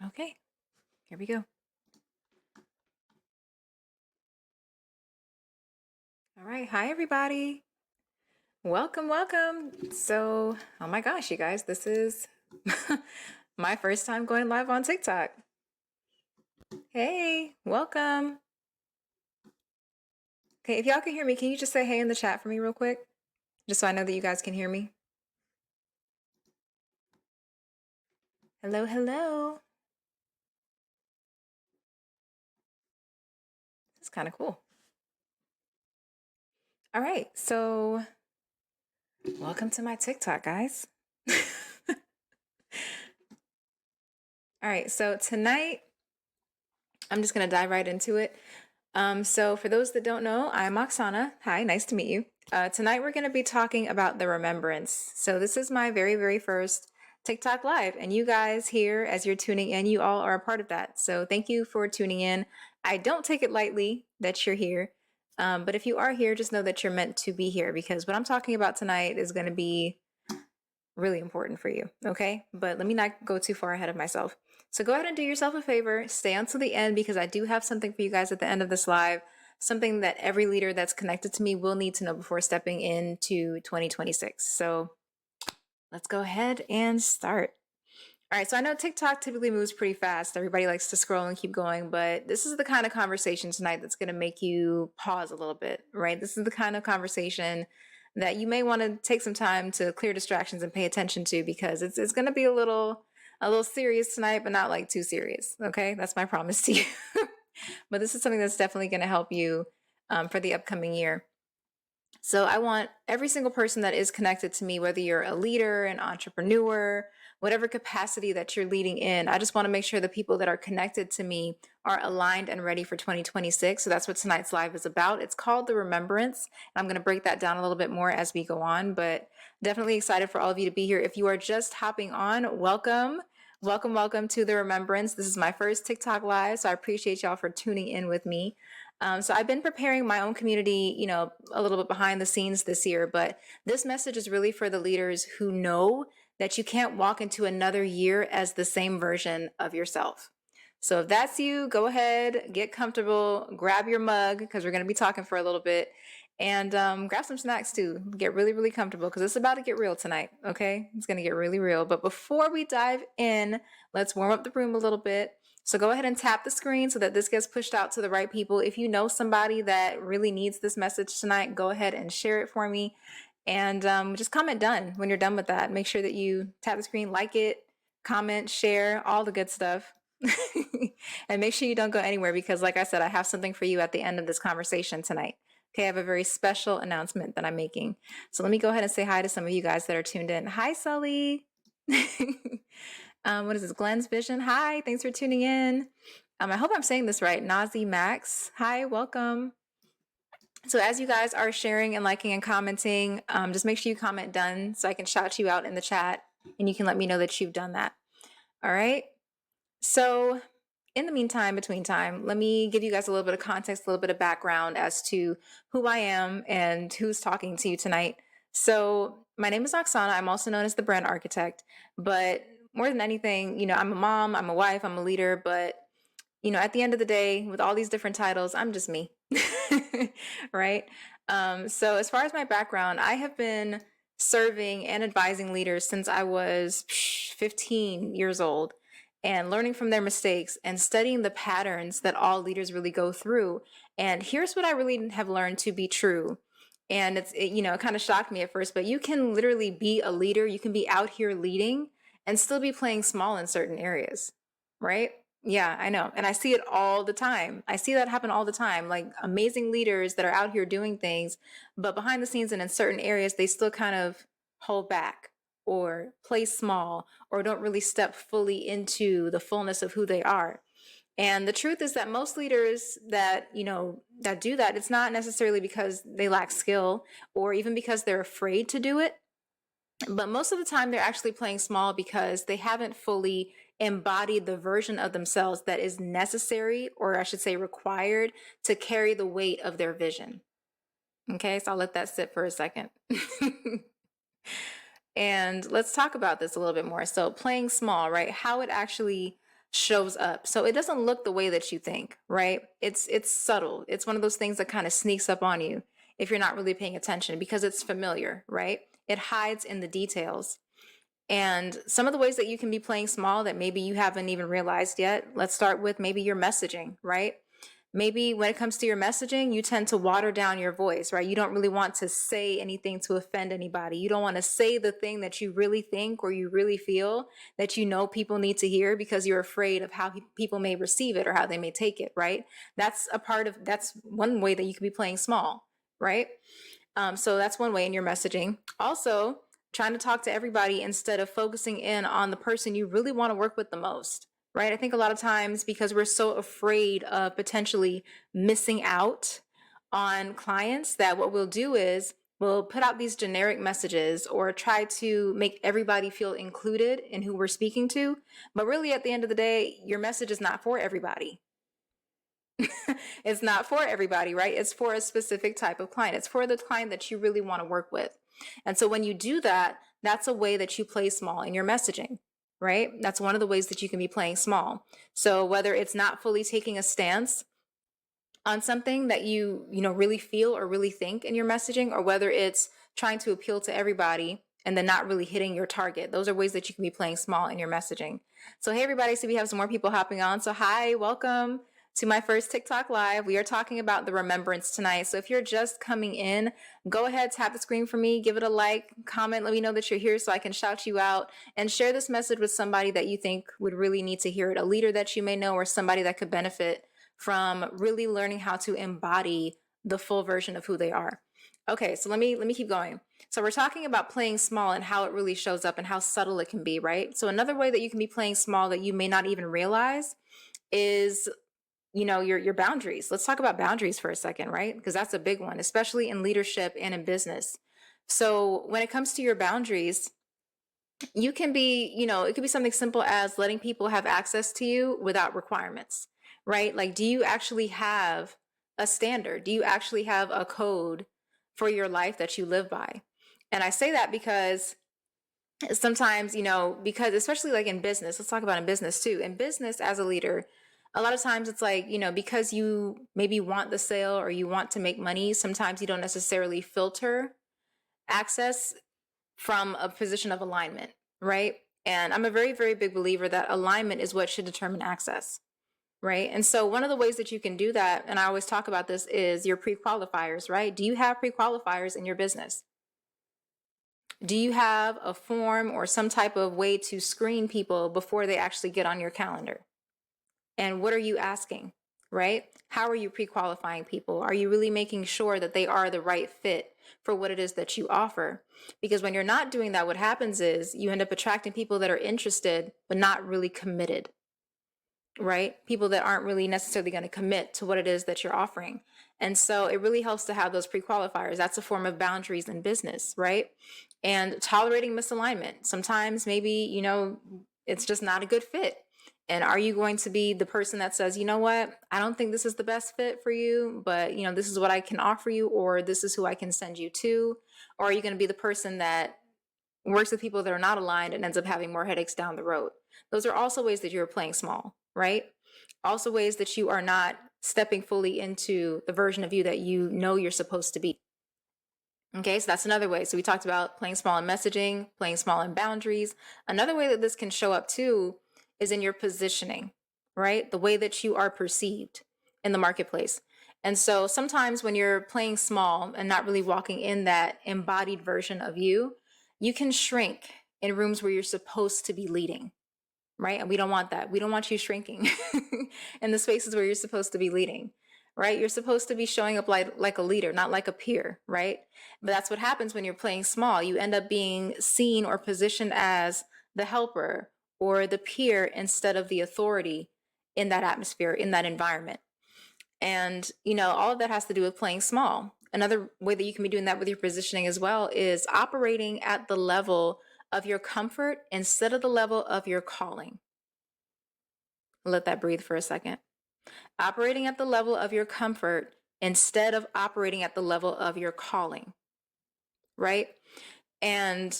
Okay, here we go. All right, hi everybody. Welcome. So, oh my gosh, you guys, this is my first time going live on TikTok. Hey, welcome. Okay, if y'all can hear me, can you just say hey in the chat for me real quick? Just so I know that you guys can hear me. Hello. It's kind of cool. All right, so welcome to my TikTok, guys. All right, so tonight I'm just going to dive right into it. So for those that don't know, I'm Oksana. Hi, nice to meet you. Tonight we're going to be talking about the Remembrance. So this is my very first TikTok live, and you guys here, as you're tuning in, you all are a part of that. So thank you for tuning in. I don't take it lightly that you're here, but if you are here, just know that you're meant to be here, because what I'm talking about tonight is going to be really important for you. Okay. But let me not go too far ahead of myself. So go ahead and do yourself a favor, stay until the end, because I do have something for you guys at the end of this live, something that every leader that's connected to me will need to know before stepping into 2026. So let's go ahead and start. All right, so I know TikTok typically moves pretty fast. Everybody likes to scroll and keep going, but this is the kind of conversation tonight that's going to make you pause a little bit, right? This is the kind of conversation that you may want to take some time to clear distractions and pay attention to, because it's going to be a little serious tonight, but not like too serious. Okay, that's my promise to you. But this is something that's definitely going to help you for the upcoming year. So I want every single person that is connected to me, whether you're a leader, an entrepreneur, whatever capacity that you're leading in, I just want to make sure the people that are connected to me are aligned and ready for 2026. So that's what tonight's live is about. It's called the Remembrance. I'm going to break that down a little bit more as we go on, but definitely excited for all of you to be here. If you are just hopping on, welcome. Welcome to the Remembrance. This is my first TikTok live, so I appreciate y'all for tuning in with me. So I've been preparing my own community, a little bit behind the scenes this year, but this message is really for the leaders who know that you can't walk into another year as the same version of yourself. So if that's you, go ahead, get comfortable, grab your mug, because we're going to be talking for a little bit, and grab some snacks too. Get really comfortable, because it's about to get real tonight, okay? It's going to get really real. But before we dive in, let's warm up the room a little bit. So go ahead and tap the screen so that this gets pushed out to the right people. If you know somebody that really needs this message tonight, go ahead and share it for me. And just comment done when you're done with that. Make sure that you tap the screen, like it, comment, share, all the good stuff. And make sure you don't go anywhere, because like I said, I have something for you at the end of this conversation tonight. Okay, I have a very special announcement that I'm making. So let me go ahead and say hi to some of you guys that are tuned in. Hi, Sully. What is this? Glenn's Vision. Hi, thanks for tuning in. I hope I'm saying this right. Nazi Max. Hi, welcome. So as you guys are sharing and liking and commenting, just make sure you comment done so I can shout you out in the chat, and you can let me know that you've done that. All right. So in the meantime, between time, let me give you guys a little bit of context, a little bit of background as to who I am and who's talking to you tonight. So my name is Oksana. I'm also known as the brand architect, but more than anything, I'm a mom, I'm a wife, I'm a leader, but at the end of the day, with all these different titles, I'm just me. Right? So as far as my background, I have been serving and advising leaders since I was 15 years old, and learning from their mistakes and studying the patterns that all leaders really go through. And here's what I really have learned to be true. And it kind of shocked me at first, but you can literally be a leader. You can be out here leading and still be playing small in certain areas, right? Yeah, I know. And I see it all the time. I see that happen all the time. Like amazing leaders that are out here doing things, but behind the scenes and in certain areas, they still kind of hold back or play small or don't really step fully into the fullness of who they are. And the truth is that most leaders that do that, it's not necessarily because they lack skill or even because they're afraid to do it, but most of the time they're actually playing small because they haven't fully embodied the version of themselves that is necessary, or I should say required, to carry the weight of their vision. Okay, so I'll let that sit for a second. And let's talk about this a little bit more. So playing small, right? How it actually shows up. So it doesn't look the way that you think, right? It's subtle. It's one of those things that kind of sneaks up on you if you're not really paying attention because it's familiar, right? It hides in the details. And some of the ways that you can be playing small that maybe you haven't even realized yet, let's start with maybe your messaging, right? Maybe when it comes to your messaging, you tend to water down your voice, right? You don't really want to say anything to offend anybody. You don't want to say the thing that you really think or you really feel that you know people need to hear because you're afraid of how people may receive it or how they may take it, right? That's one way that you can be playing small, right? So that's one way in your messaging. Also, trying to talk to everybody instead of focusing in on the person you really want to work with the most, right? I think a lot of times because we're so afraid of potentially missing out on clients that what we'll do is we'll put out these generic messages or try to make everybody feel included in who we're speaking to. But really, at the end of the day, your message is not for everybody. It's not for everybody, right? It's for a specific type of client. It's for the client that you really want to work with. And so when you do that, that's a way that you play small in your messaging, right? That's one of the ways that you can be playing small. So whether it's not fully taking a stance on something that you really feel or really think in your messaging, or whether it's trying to appeal to everybody and then not really hitting your target. Those are ways that you can be playing small in your messaging. So hey everybody, so we have some more people hopping on. So hi, welcome to my first TikTok live. We are talking about the remembrance tonight. So if you're just coming in, go ahead, tap the screen for me, give it a like, comment, let me know that you're here so I can shout you out, and share this message with somebody that you think would really need to hear it, a leader that you may know or somebody that could benefit from really learning how to embody the full version of who they are. Okay, so let me keep going. So we're talking about playing small and how it really shows up and how subtle it can be, right? So another way that you can be playing small that you may not even realize is your boundaries. Let's talk about boundaries for a second, right? Because that's a big one, especially in leadership and in business. So when it comes to your boundaries, you can be, it could be something simple as letting people have access to you without requirements, right? Like, do you actually have a standard? Do you actually have a code for your life that you live by? And I say that because sometimes, because especially like in business, let's talk about in business too. In business as a leader, a lot of times it's like, because you maybe want the sale or you want to make money, sometimes you don't necessarily filter access from a position of alignment, right? And I'm a very, very big believer that alignment is what should determine access, right? And so one of the ways that you can do that, and I always talk about this, is your pre-qualifiers, right? Do you have pre-qualifiers in your business? Do you have a form or some type of way to screen people before they actually get on your calendar? And what are you asking, right? How are you pre-qualifying people? Are you really making sure that they are the right fit for what it is that you offer? Because when you're not doing that, what happens is you end up attracting people that are interested, but not really committed, right? People that aren't really necessarily going to commit to what it is that you're offering. And so it really helps to have those pre-qualifiers. That's a form of boundaries in business, right? And tolerating misalignment. Sometimes maybe, it's just not a good fit. And are you going to be the person that says, you know what, I don't think this is the best fit for you, but this is what I can offer you, or this is who I can send you to? Or are you going to be the person that works with people that are not aligned and ends up having more headaches down the road? Those are also ways that you're playing small, right? Also ways that you are not stepping fully into the version of you that you know you're supposed to be. Okay, so that's another way. So we talked about playing small in messaging, playing small in boundaries. Another way that this can show up too is in your positioning, right? The way that you are perceived in the marketplace. And so sometimes when you're playing small and not really walking in that embodied version of you, you can shrink in rooms where you're supposed to be leading, right? And we don't want that. We don't want you shrinking in the spaces where you're supposed to be leading, right? You're supposed to be showing up like a leader, not like a peer, right? But that's what happens when you're playing small. You end up being seen or positioned as the helper or the peer instead of the authority in that atmosphere, in that environment. And, all of that has to do with playing small. Another way that you can be doing that with your positioning as well is operating at the level of your comfort instead of the level of your calling. Let that breathe for a second. Operating at the level of your comfort instead of operating at the level of your calling, right? And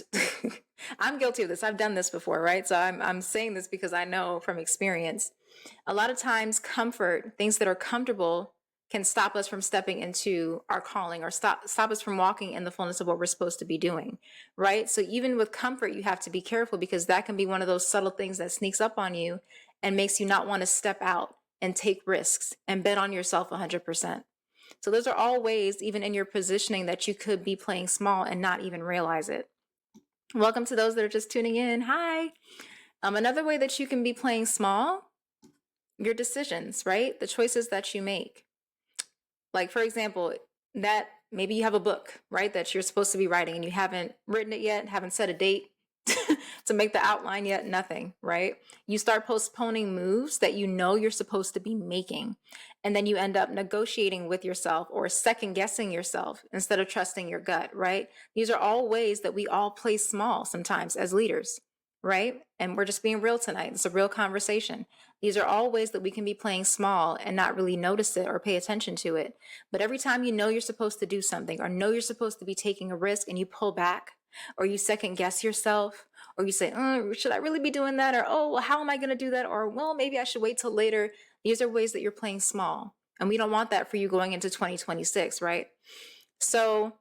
I'm guilty of this. I've done this before, right? So I'm saying this because I know from experience. A lot of times comfort, things that are comfortable can stop us from stepping into our calling or stop us from walking in the fullness of what we're supposed to be doing, right? So even with comfort, you have to be careful because that can be one of those subtle things that sneaks up on you and makes you not want to step out and take risks and bet on yourself 100%. So those are all ways, even in your positioning, that you could be playing small and not even realize it. Welcome to those that are just tuning in. Hi. Another way that you can be playing small, your decisions, right? The choices that you make. Like, for example, that maybe you have a book, right, that you're supposed to be writing and you haven't written it yet, haven't set a date to make the outline yet, nothing, right? You start postponing moves that you know you're supposed to be making. And then you end up negotiating with yourself or second guessing yourself instead of trusting your gut, right? These are all ways that we all play small sometimes as leaders, right? And we're just being real tonight. It's a real conversation. These are all ways that we can be playing small and not really notice it or pay attention to it. But every time you know you're supposed to do something or know you're supposed to be taking a risk and you pull back, or you second guess yourself, or you say, should I really be doing that? Or, oh, well, how am I going to do that? Or, well, maybe I should wait till later. These are ways that you're playing small. And we don't want that for you going into 2026, right? So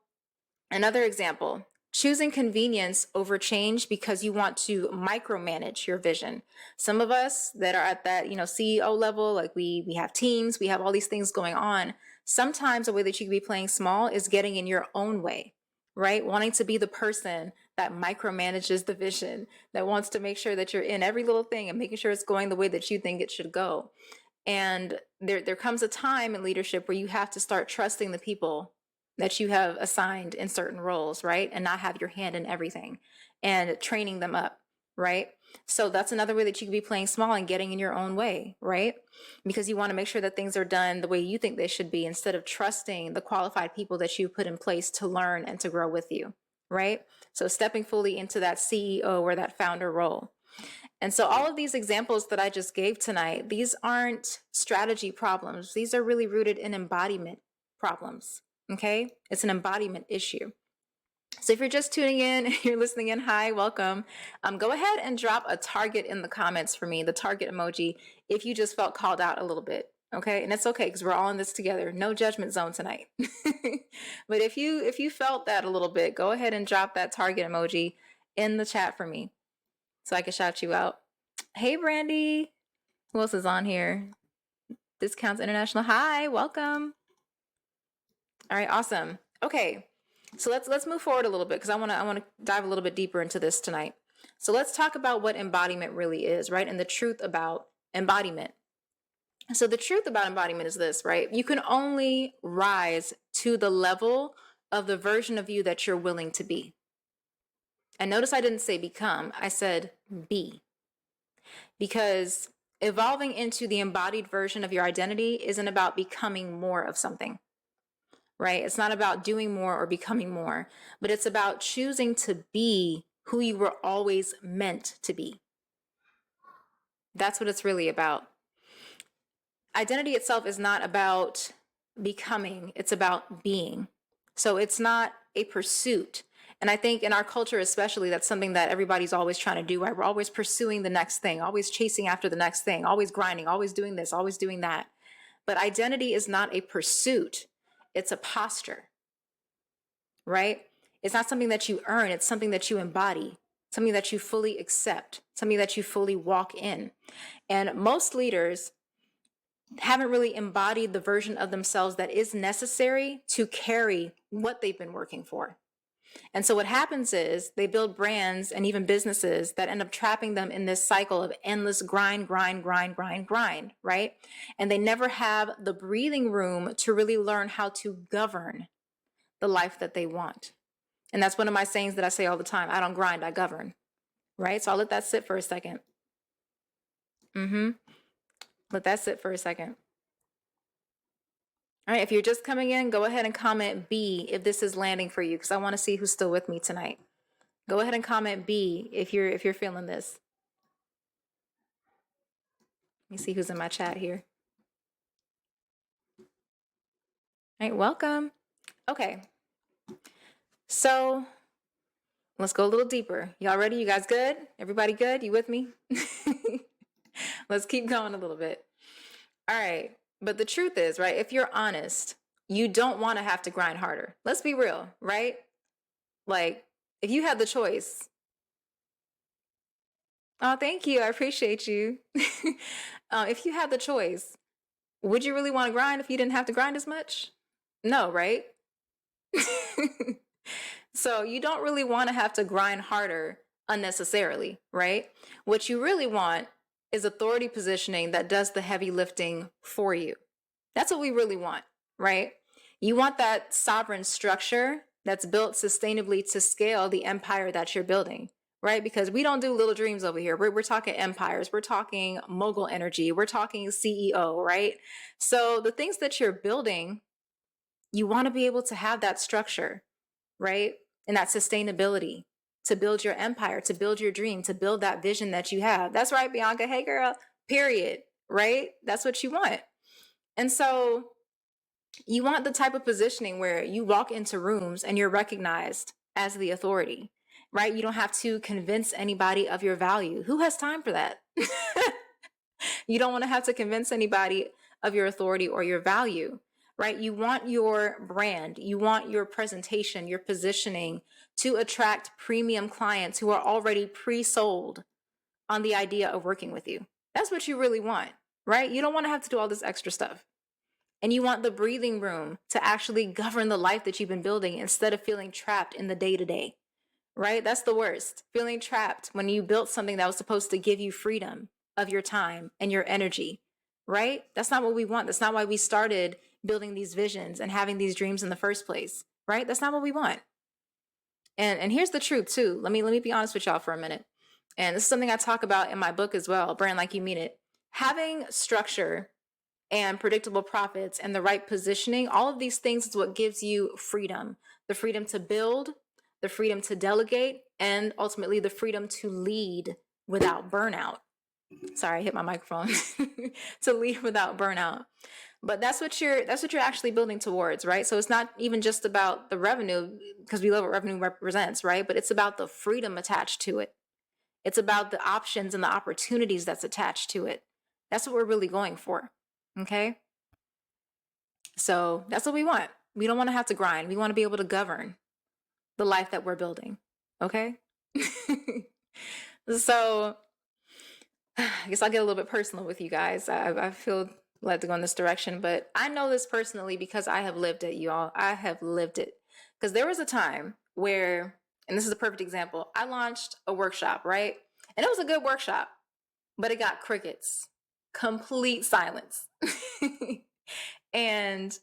another example, choosing convenience over change because you want to micromanage your vision. Some of us that are at that, CEO level, like we have teams, we have all these things going on. Sometimes a way that you can be playing small is getting in your own way, right? Wanting to be the person that micromanages the vision, that wants to make sure that you're in every little thing and making sure it's going the way that you think it should go. And there comes a time in leadership where you have to start trusting the people that you have assigned in certain roles, right? And not have your hand in everything and training them up, right? So that's another way that you can be playing small and getting in your own way, right? Because you want to make sure that things are done the way you think they should be instead of trusting the qualified people that you put in place to learn and to grow with you, right? So stepping fully into that CEO or that founder role. And so all of these examples that I just gave tonight, these aren't strategy problems. These are really rooted in embodiment problems. Okay? It's an embodiment issue. So if you're just tuning in, you're listening in, hi, welcome. Go ahead and drop a target in the comments for me, the target emoji, if you just felt called out a little bit. Okay? And it's okay because we're all in this together. No judgment zone tonight. But if you felt that a little bit, go ahead and drop that target emoji in the chat for me so I can shout you out. Hey, Brandy. Who else is on here? Discounts International. Hi, welcome. All right, awesome. Okay, so let's move forward a little bit because I want to dive a little bit deeper into this tonight. So let's talk about what embodiment really is, right? And the truth about embodiment. So the truth about embodiment is this, right? You can only rise to the level of the version of you that you're willing to be. And notice I didn't say become, I said be. Because evolving into the embodied version of your identity isn't about becoming more of something, right? It's not about doing more or becoming more, but it's about choosing to be who you were always meant to be. That's what it's really about. Identity itself is not about becoming, it's about being. So it's not a pursuit. And I think in our culture, especially, that's something that everybody's always trying to do, right? We're always pursuing the next thing, always chasing after the next thing, always grinding, always doing this, always doing that. But identity is not a pursuit, it's a posture, right? It's not something that you earn, it's something that you embody, something that you fully accept, something that you fully walk in. And most leaders haven't really embodied the version of themselves that is necessary to carry what they've been working for. And so what happens is they build brands and even businesses that end up trapping them in this cycle of endless grind, right? And they never have the breathing room to really learn how to govern the life that they want. And that's one of my sayings that I say all the time. I don't grind, I govern, right? So I'll let that sit for a second. Let that sit for a second. All right, if you're just coming in, go ahead and comment B if this is landing for you, because I want to see who's still with me tonight. Go ahead and comment B if you're feeling this. Let me see who's in my chat here. All right, welcome. Okay. So Let's go a little deeper. Y'all ready? You guys good? Everybody good? You with me? Let's keep going a little bit. All right. But the truth is, right, if you're honest, you don't want to have to grind harder. Let's be real, right? Like, if you had the choice, oh, thank you. I appreciate you. If you had the choice, would you really want to grind if you didn't have to grind as much? No, right? So you don't really want to have to grind harder unnecessarily, right? What you really want is authority positioning that does the heavy lifting for you. That's what we really want, right? You want that sovereign structure that's built sustainably to scale the empire that you're building, right? Because we don't do little dreams over here. We're talking empires. We're talking mogul energy. We're talking CEO, right? So the things that you're building, you want to be able to have that structure, right? And that sustainability to build your empire, to build your dream, to build that vision that you have. That's right, Bianca. Hey, girl, period, right? That's what you want. And so you want the type of positioning where you walk into rooms and you're recognized as the authority, right? You don't have to convince anybody of your value. Who has time for that? You don't want to have to convince anybody of your authority or your value, right? You want your brand, you want your presentation, your positioning to attract premium clients who are already pre-sold on the idea of working with you. That's what you really want, right? You don't want to have to do all this extra stuff. And you want the breathing room to actually govern the life that you've been building instead of feeling trapped in the day to day, right? That's the worst. Feeling trapped when you built something that was supposed to give you freedom of your time and your energy, right? That's not what we want. That's not why we started building these visions and having these dreams in the first place, right? That's not what we want. And here's the truth too. Let me be honest with y'all for a minute. And this is something I talk about in my book as well, Brand Like You Mean It. Having structure and predictable profits and the right positioning, all of these things is what gives you freedom. The freedom to build, the freedom to delegate, and ultimately the freedom to lead without burnout. Sorry, I hit my microphone. To lead without burnout. But that's what you're actually building towards, right? So it's not even just about the revenue, because we love what revenue represents, right? But it's about the freedom attached to it. It's about the options and the opportunities that's attached to it. That's what we're really going for. Okay? So that's what we want. We don't want to have to grind. We want to be able to govern the life that we're building. Okay? So I guess I'll get a little bit personal with you guys. I feel led to go in this direction, but I know this personally because I have lived it, y'all. I have lived it. Because there was a time where, and this is a perfect example, I launched a workshop, right? And it was a good workshop, but it got crickets, complete silence. And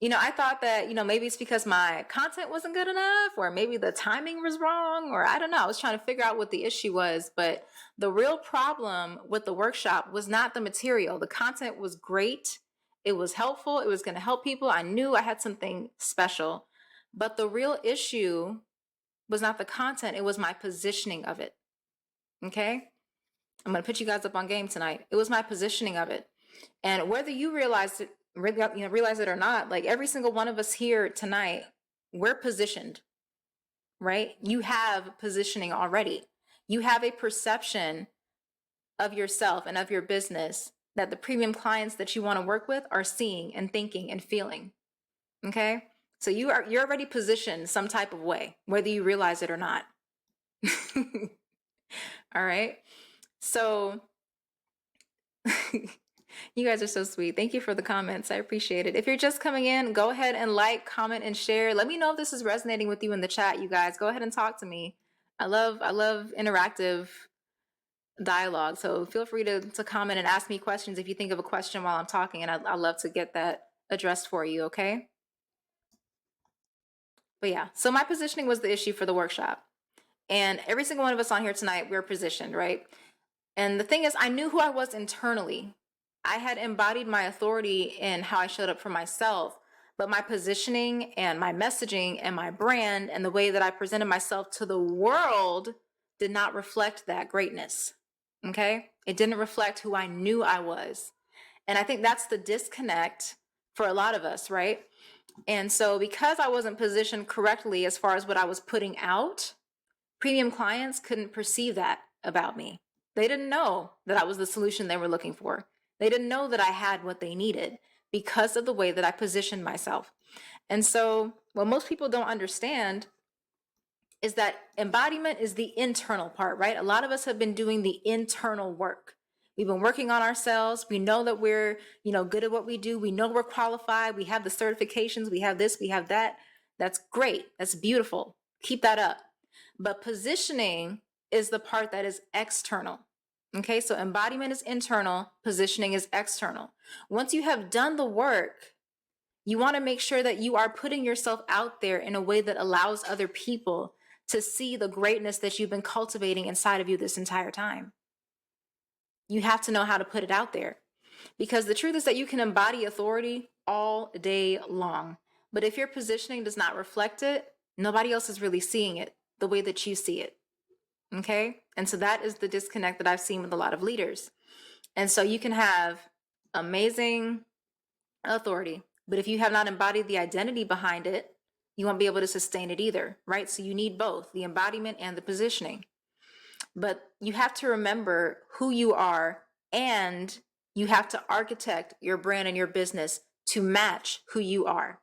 I thought that, maybe it's because my content wasn't good enough, or maybe the timing was wrong, or I don't know. I was trying to figure out what the issue was, but the real problem with the workshop was not the material. The content was great. It was helpful. It was going to help people. I knew I had something special, but the real issue was not the content. It was my positioning of it. Okay. I'm going to put you guys up on game tonight. It was my positioning of it. And whether you realize it or not, like every single one of us here tonight, we're positioned, right? You have positioning already. You have a perception of yourself and of your business that the premium clients that you want to work with are seeing and thinking and feeling. Okay? So you're already positioned some type of way, whether you realize it or not. All right. So you guys are so sweet. Thank you for the comments. I appreciate it. If you're just coming in, go ahead and like, comment, and share. Let me know if this is resonating with you in the chat, you guys. Go ahead and talk to me. I love interactive dialogue. So feel free to comment and ask me questions if you think of a question while I'm talking, and I'd love to get that addressed for you, okay? But yeah, so my positioning was the issue for the workshop. And every single one of us on here tonight, we're positioned, right? And the thing is, I knew who I was internally. I had embodied my authority in how I showed up for myself, but my positioning and my messaging and my brand and the way that I presented myself to the world did not reflect that greatness. Okay? It didn't reflect who I knew I was. And I think that's the disconnect for a lot of us, right? And so because I wasn't positioned correctly as far as what I was putting out, Premium clients couldn't perceive that about me. They didn't know that I was the solution they were looking for. They didn't know that I had what they needed because of the way that I positioned myself. And so, what most people don't understand is that embodiment is the internal part, right? A lot of us have been doing the internal work. We've been working on ourselves. We know that we're, good at what we do. We know we're qualified. We have the certifications. We have this, we have that. That's great. That's beautiful. Keep that up. But positioning is the part that is external. Okay, so embodiment is internal, positioning is external. Once you have done the work, you want to make sure that you are putting yourself out there in a way that allows other people to see the greatness that you've been cultivating inside of you this entire time. You have to know how to put it out there, because the truth is that you can embody authority all day long. But if your positioning does not reflect it, nobody else is really seeing it the way that you see it. Okay? And so that is the disconnect that I've seen with a lot of leaders. And so you can have amazing authority, but if you have not embodied the identity behind it, you won't be able to sustain it either, right? So you need both the embodiment and the positioning. But you have to remember who you are, and you have to architect your brand and your business to match who you are.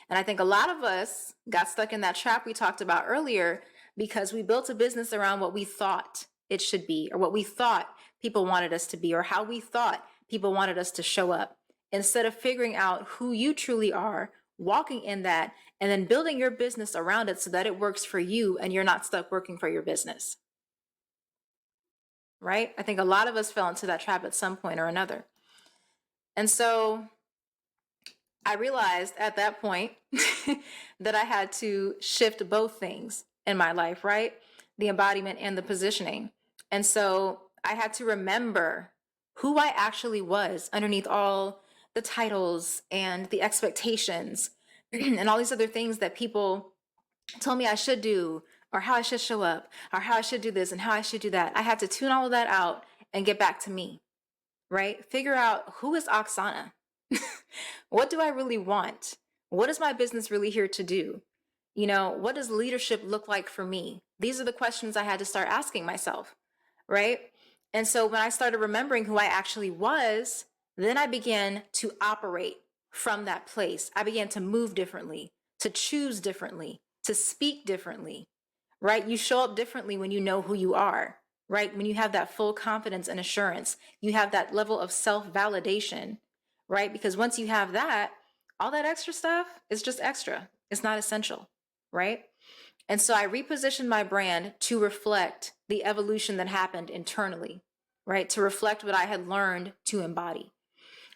And I think a lot of us got stuck in that trap we talked about earlier because we built a business around what we thought it should be, or what we thought people wanted us to be, or how we thought people wanted us to show up, instead of figuring out who you truly are, walking in that, and then building your business around it so that it works for you and you're not stuck working for your business. Right? I think a lot of us fell into that trap at some point or another. And so I realized at that point that I had to shift both things in my life, right? The embodiment and the positioning. And so I had to remember who I actually was underneath all the titles and the expectations and all these other things that people told me I should do, or how I should show up, or how I should do this and how I should do that. I had to tune all of that out and get back to me, right? Figure out, who is Oksana? What do I really want? What is my business really here to do? What does leadership look like for me? These are the questions I had to start asking myself, right? And so when I started remembering who I actually was, then I began to operate from that place. I began to move differently, to choose differently, to speak differently, right? You show up differently when you know who you are, right? When you have that full confidence and assurance, you have that level of self-validation, right? Because once you have that, all that extra stuff is just extra. It's not essential, right? And so I repositioned my brand to reflect the evolution that happened internally, right? To reflect what I had learned to embody.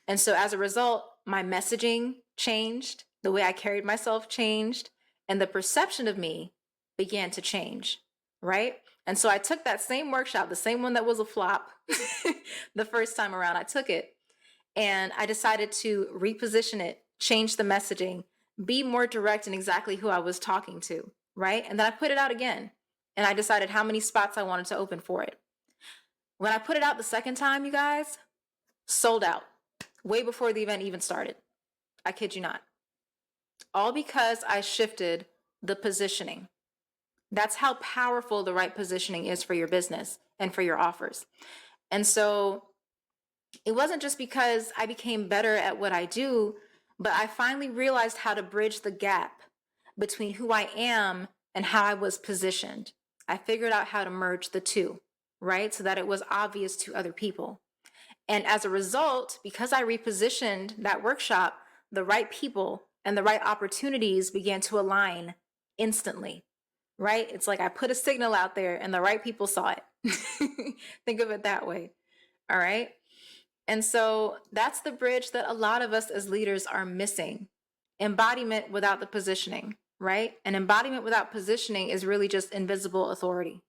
And so as a result, my messaging changed, the way I carried myself changed, and the perception of me began to change, right? And so I took that same workshop, the same one that was a flop the first time around, I took it and I decided to reposition it, change the messaging, be more direct in exactly who I was talking to, right? And then I put it out again and I decided how many spots I wanted to open for it. When I put it out the second time, you guys, sold out way before the event even started. I kid you not. All because I shifted the positioning. That's how powerful the right positioning is for your business and for your offers. And so it wasn't just because I became better at what I do, but I finally realized how to bridge the gap between who I am and how I was positioned. I figured out how to merge the two, right? So that it was obvious to other people. And as a result, because I repositioned that workshop, the right people and the right opportunities began to align instantly, right? It's like I put a signal out there and the right people saw it. Think of it that way. All right. And so that's the bridge that a lot of us as leaders are missing. Embodiment without the positioning, right? And embodiment without positioning is really just invisible authority.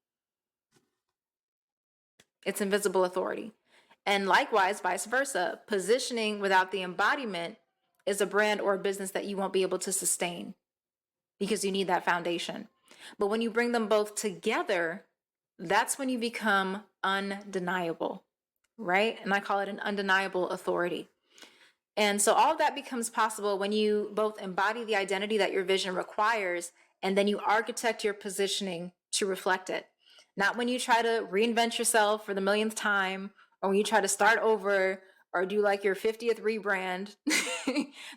It's invisible authority. And likewise, vice versa, positioning without the embodiment is a brand or a business that you won't be able to sustain because you need that foundation. But when you bring them both together, that's when you become undeniable, right? And I call it an undeniable authority. And so all of that becomes possible when you both embody the identity that your vision requires, and then you architect your positioning to reflect it. Not when you try to reinvent yourself for the millionth time, or when you try to start over or do like your 50th rebrand.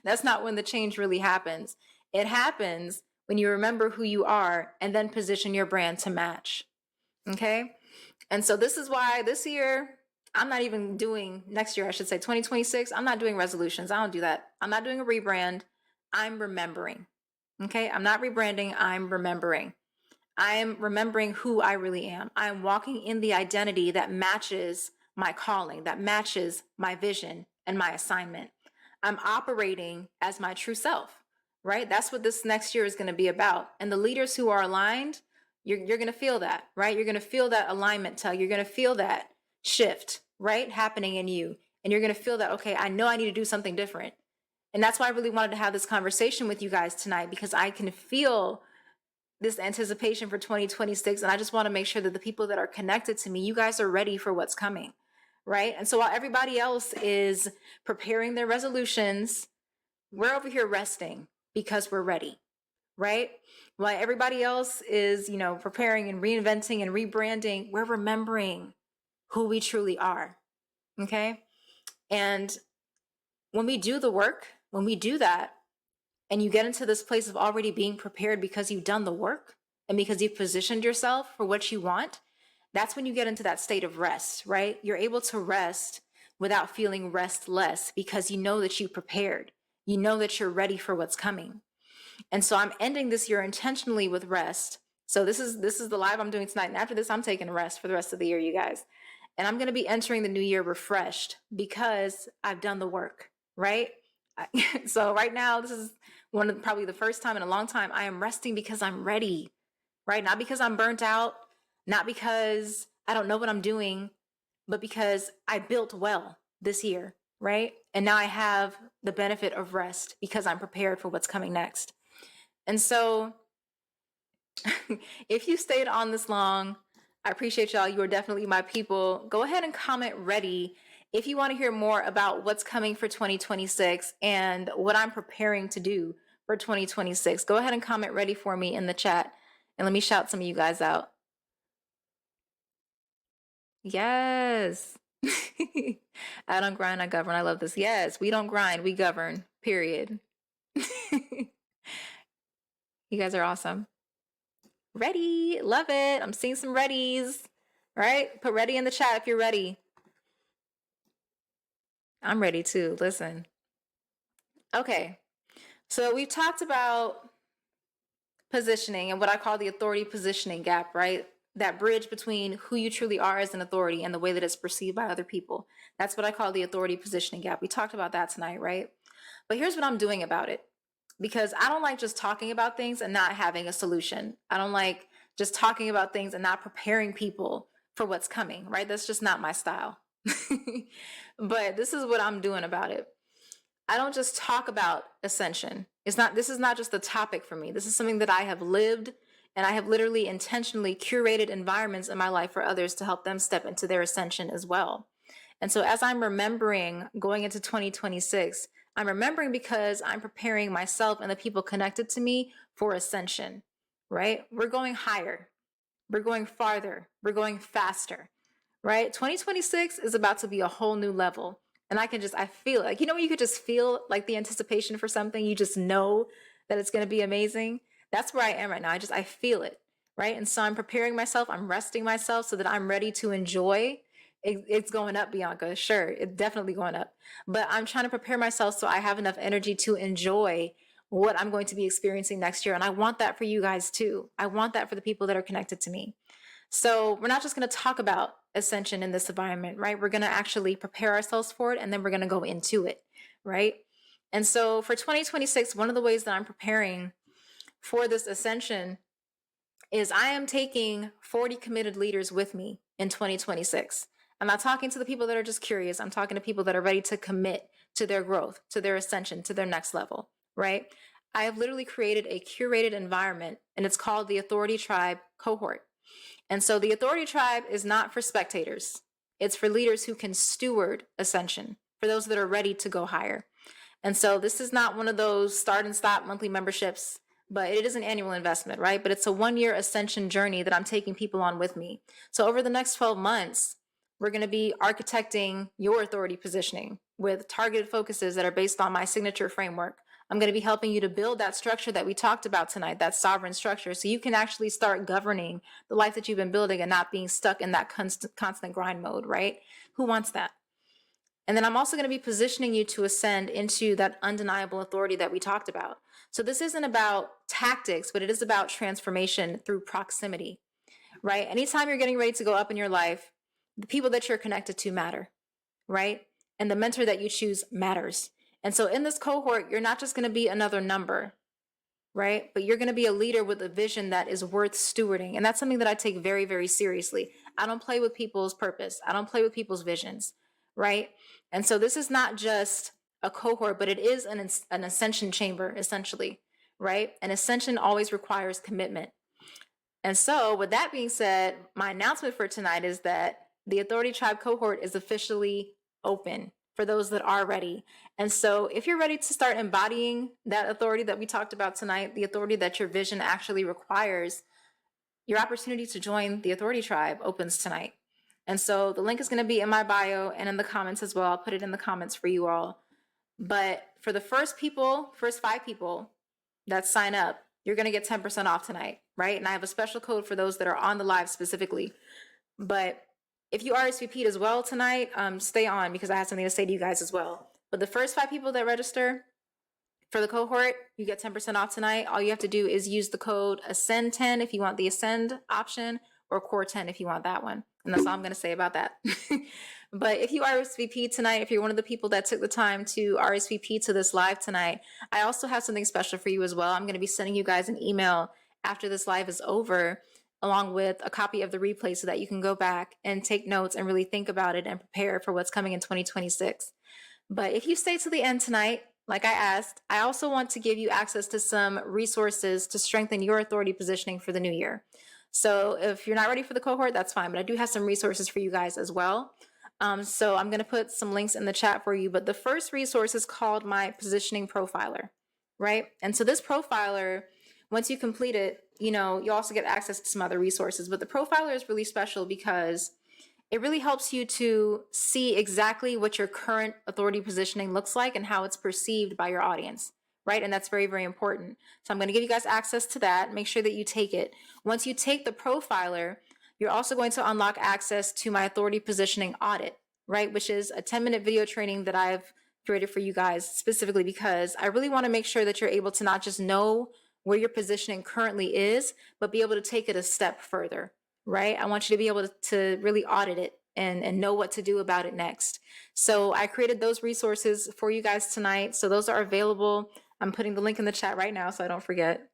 That's not when the change really happens. It happens when you remember who you are and then position your brand to match. Okay? And so this is why this year, I'm not even doing, next year, I should say 2026, I'm not doing resolutions. I don't do that. I'm not doing a rebrand. I'm remembering. Okay? I'm not rebranding. I'm remembering. I am remembering who I really am. I am walking in the identity that matches my calling, that matches my vision and my assignment. I'm operating as my true self, right? That's what this next year is going to be about. And the leaders who are aligned, you're going to feel that, right? You're going to feel that alignment tug. You're going to feel that shift, right? Happening in you. And you're going to feel that, okay, I know I need to do something different. And that's why I really wanted to have this conversation with you guys tonight, because I can feel this anticipation for 2026. And I just want to make sure that the people that are connected to me, you guys are ready for what's coming, right? And so while everybody else is preparing their resolutions, we're over here resting because we're ready, right? While everybody else is, preparing and reinventing and rebranding, we're remembering who we truly are, okay? And when we do the work, when we do that, and you get into this place of already being prepared because you've done the work and because you've positioned yourself for what you want, that's when you get into that state of rest, right? You're able to rest without feeling restless because you know that you prepared. You know that you're ready for what's coming. And so I'm ending this year intentionally with rest. So this is the live I'm doing tonight. And after this, I'm taking a rest for the rest of the year, you guys. And I'm going to be entering the new year refreshed because I've done the work, right? So right now, this is probably the first time in a long time I am resting because I'm ready, right? Not because I'm burnt out, not because I don't know what I'm doing, but because I built well this year, right? And now I have the benefit of rest because I'm prepared for what's coming next. And so if you stayed on this long, I appreciate y'all. You are definitely my people. Go ahead and comment ready if you want to hear more about what's coming for 2026 and what I'm preparing to do for 2026. Go ahead and comment ready for me in the chat. And let me shout some of you guys out. Yes. I don't grind, I govern. I love this. Yes, we don't grind, we govern. Period. You guys are awesome. Ready. Love it. I'm seeing some readies. Right? Put ready in the chat if you're ready. I'm ready too. Listen. Okay. So we've talked about positioning and what I call the authority positioning gap, right? That bridge between who you truly are as an authority and the way that it's perceived by other people. That's what I call the authority positioning gap. We talked about that tonight, right? But here's what I'm doing about it. Because I don't like just talking about things and not having a solution. I don't like just talking about things and not preparing people for what's coming, right? That's just not my style. But this is what I'm doing about it. I don't just talk about ascension. This is not just a topic for me. This is something that I have lived, and I have literally intentionally curated environments in my life for others to help them step into their ascension as well. And so as I'm remembering going into 2026, I'm remembering because I'm preparing myself and the people connected to me for ascension, right? We're going higher. We're going farther. We're going faster, right? 2026 is about to be a whole new level. And I feel it. Like, when you could just feel like the anticipation for something, you just know that it's going to be amazing. That's where I am right now. I feel it, right? And so I'm preparing myself. I'm resting myself so that I'm ready to enjoy. It's going up, Bianca. Sure, it's definitely going up. But I'm trying to prepare myself so I have enough energy to enjoy what I'm going to be experiencing next year. And I want that for you guys too. I want that for the people that are connected to me. So we're not just going to talk about ascension in this environment, right? We're going to actually prepare ourselves for it, and then we're going to go into it, right? And so for 2026, one of the ways that I'm preparing for this ascension is I am taking 40 committed leaders with me in 2026. I'm not talking to the people that are just curious. I'm talking to people that are ready to commit to their growth, to their ascension, to their next level, right? I have literally created a curated environment, and it's called the Authority Tribe Cohort. And so the Authority Tribe is not for spectators. It's for leaders who can steward ascension, for those that are ready to go higher. And so this is not one of those start and stop monthly memberships. but it is an annual investment, right? But it's a 1-year ascension journey that I'm taking people on with me. So over the next 12 months, we're going to be architecting your authority positioning with targeted focuses that are based on my signature framework. I'm going to be helping you to build that structure that we talked about tonight, that sovereign structure, so you can actually start governing the life that you've been building and not being stuck in that constant grind mode, right? Who wants that? And then I'm also going to be positioning you to ascend into that undeniable authority that we talked about. So this isn't about tactics, but it is about transformation through proximity, right? Anytime you're getting ready to go up in your life, the people that you're connected to matter, right? And the mentor that you choose matters. And so in this cohort, you're not just going to be another number, right? But you're going to be a leader with a vision that is worth stewarding. And that's something that I take very, very seriously. I don't play with people's purpose. I don't play with people's visions, right? And so this is not just a cohort, but it is an ascension chamber, essentially, right? An ascension always requires commitment. And so with that being said, my announcement for tonight is that the Authority Tribe cohort is officially open for those that are ready. And so if you're ready to start embodying that authority that we talked about tonight, the authority that your vision actually requires, your opportunity to join the Authority Tribe opens tonight. And so the link is going to be in my bio and in the comments as well. I'll put it in the comments for you all. But for the first 5 people that sign up, you're going to get 10% off tonight, right? And I have a special code for those that are on the live specifically. But if you RSVP'd as well tonight, stay on because I have something to say to you guys as well. But the first 5 people that register for the cohort, you get 10% off tonight. All you have to do is use the code ASCEND10 if you want the Ascend option, or Core10 if you want that one. And that's all I'm going to say about that. But if you RSVP tonight, if you're one of the people that took the time to RSVP to this live tonight, I also have something special for you as well. I'm going to be sending you guys an email after this live is over, along with a copy of the replay so that you can go back and take notes and really think about it and prepare for what's coming in 2026. But if you stay to the end tonight, like I asked, I also want to give you access to some resources to strengthen your authority positioning for the new year. So if you're not ready for the cohort, that's fine, but I do have some resources for you guys as well. So I'm going to put some links in the chat for you, but the first resource is called my positioning profiler, right? And so this profiler, once you complete it, you also get access to some other resources, but the profiler is really special because it really helps you to see exactly what your current authority positioning looks like and how it's perceived by your audience, right? And that's very, very important. So I'm going to give you guys access to that. Make sure that you take it. Once you take the profiler, you're also going to unlock access to my authority positioning audit, right? Which is a 10-minute video training that I've created for you guys specifically because I really want to make sure that you're able to not just know where your positioning currently is, but be able to take it a step further, right? I want you to be able to really audit it and know what to do about it next. So I created those resources for you guys tonight. So those are available. I'm putting the link in the chat right now so I don't forget.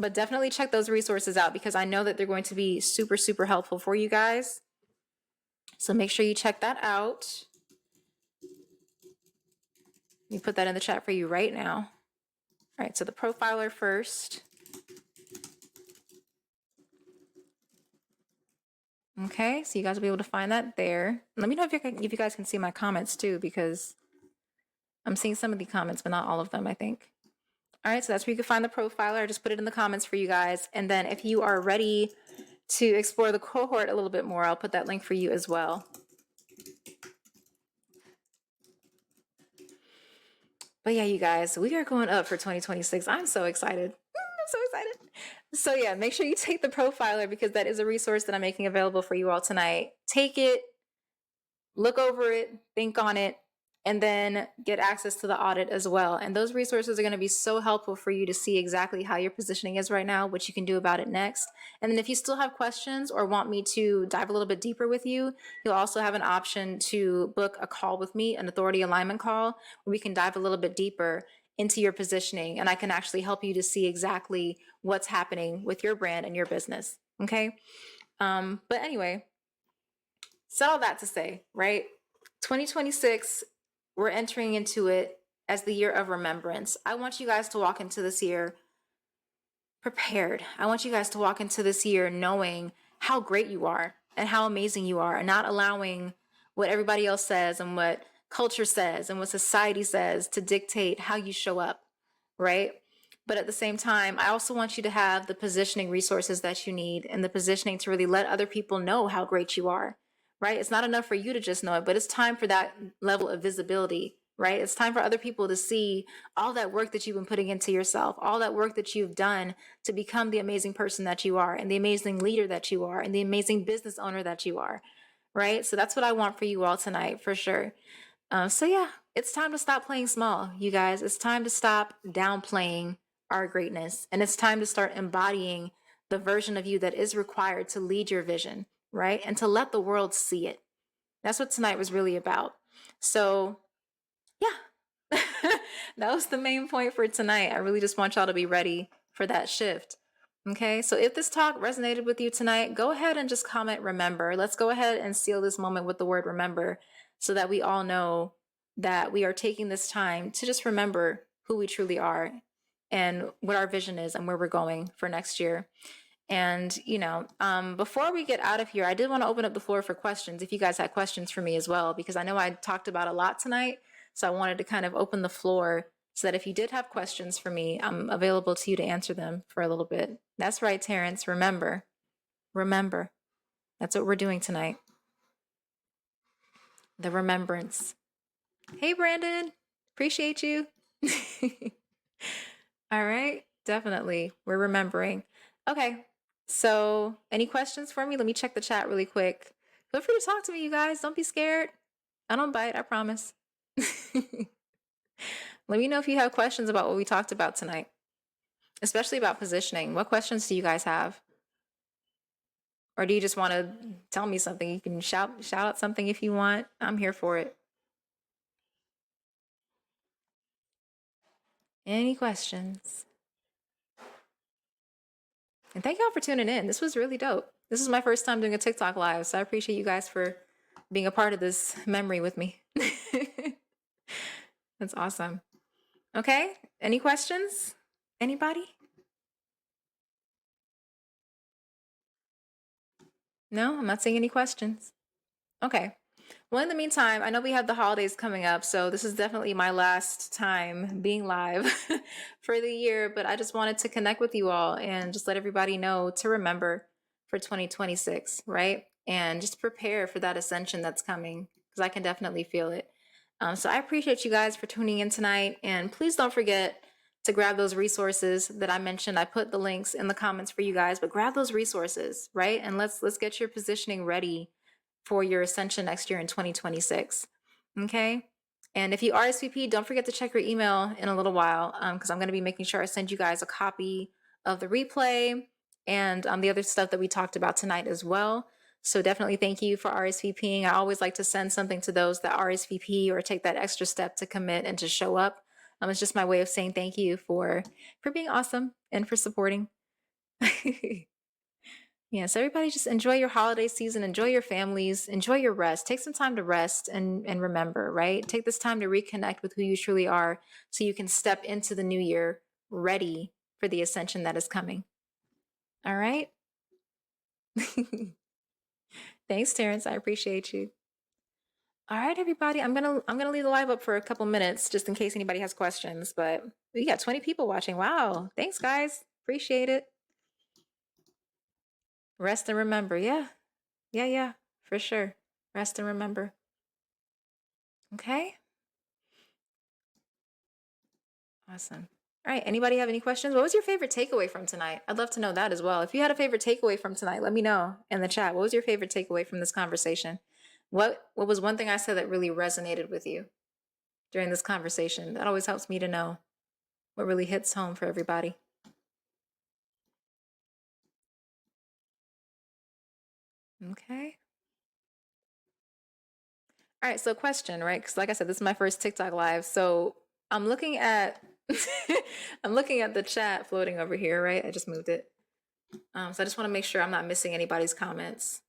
But definitely check those resources out because I know that they're going to be super, super helpful for you guys. So make sure you check that out. Let me put that in the chat for you right now. All right, so the profiler first. Okay, so you guys will be able to find that there. Let me know if you guys can see my comments too, because I'm seeing some of the comments, but not all of them, I think. All right, so that's where you can find the profiler. I just put it in the comments for you guys. And then if you are ready to explore the cohort a little bit more, I'll put that link for you as well. But yeah, you guys, we are going up for 2026. I'm so excited. I'm so excited. So yeah, make sure you take the profiler because that is a resource that I'm making available for you all tonight. Take it, look over it, think on it, and then get access to the audit as well. And those resources are going to be so helpful for you to see exactly how your positioning is right now, what you can do about it next. And then if you still have questions or want me to dive a little bit deeper with you, you'll also have an option to book a call with me, an authority alignment call, where we can dive a little bit deeper into your positioning. And I can actually help you to see exactly what's happening with your brand and your business. Okay. But anyway, so all that to say, right? 2026, we're entering into it as the year of remembrance. I want you guys to walk into this year prepared. I want you guys to walk into this year knowing how great you are and how amazing you are, and not allowing what everybody else says and what culture says and what society says to dictate how you show up. right? But at the same time, I also want you to have the positioning resources that you need and the positioning to really let other people know how great you are, right? It's not enough for you to just know it, but it's time for that level of visibility, right? It's time for other people to see all that work that you've been putting into yourself, all that work that you've done to become the amazing person that you are, and the amazing leader that you are, and the amazing business owner that you are, right? So that's what I want for you all tonight, for sure. So yeah, it's time to stop playing small, you guys. It's time to stop downplaying our greatness, and it's time to start embodying the version of you that is required to lead your vision, right? And to let the world see it. That's what tonight was really about. So yeah, that was the main point for tonight. I really just want y'all to be ready for that shift. Okay, so if this talk resonated with you tonight, go ahead and just comment remember. Let's go ahead and seal this moment with the word remember so that we all know that we are taking this time to just remember who we truly are and what our vision is and where we're going for next year. And, before we get out of here, I did want to open up the floor for questions if you guys had questions for me as well, because I know I talked about a lot tonight. So I wanted to kind of open the floor so that if you did have questions for me, I'm available to you to answer them for a little bit. That's right, Terrence. Remember. That's what we're doing tonight. The remembrance. Hey, Brandon. Appreciate you. All right. Definitely. We're remembering. Okay. So, any questions for me? Let me check the chat really quick. Feel free to talk to me, you guys. Don't be scared. I don't bite, I promise. Let me know if you have questions about what we talked about tonight, especially about positioning. What questions do you guys have? Or do you just want to tell me something? You can shout out something if you want. I'm here for it. Any questions? And thank y'all for tuning in. This was really dope. This is my first time doing a TikTok live, so I appreciate you guys for being a part of this memory with me. That's awesome. Okay, any questions? Anybody? No, I'm not seeing any questions. Okay. Well, in the meantime, I know we have the holidays coming up, so this is definitely my last time being live for the year, but I just wanted to connect with you all and just let everybody know to remember for 2026, right? And just prepare for that ascension that's coming because I can definitely feel it. So I appreciate you guys for tuning in tonight, and please don't forget to grab those resources that I mentioned. I put the links in the comments for you guys, but grab those resources, right? And let's get your positioning ready for your ascension next year in 2026. Okay. And if you RSVP, don't forget to check your email in a little while because I'm going to be making sure I send you guys a copy of the replay and the other stuff that we talked about tonight as well. So definitely thank you for RSVPing. I always like to send something to those that RSVP or take that extra step to commit and to show up. It's just my way of saying thank you for being awesome and for supporting. Yeah, so everybody just enjoy your holiday season, enjoy your families, enjoy your rest. Take some time to rest and remember, right? Take this time to reconnect with who you truly are so you can step into the new year ready for the ascension that is coming. All right? Thanks, Terrence. I appreciate you. All right, everybody. I'm gonna leave the live up for a couple minutes just in case anybody has questions. But we got 20 people watching. Wow. Thanks, guys. Appreciate it. Rest and remember. Yeah. Yeah, for sure. Rest and remember. Okay. Awesome. All right. Anybody have any questions? What was your favorite takeaway from tonight? I'd love to know that as well. If you had a favorite takeaway from tonight, let me know in the chat. What was your favorite takeaway from this conversation? What was one thing I said that really resonated with you during this conversation? That always helps me to know what really hits home for everybody. Okay. All right. So question, right? Because like I said, this is my first TikTok live. So I'm looking at I'm looking at the chat floating over here, right? I just moved it. So I just want to make sure I'm not missing anybody's comments.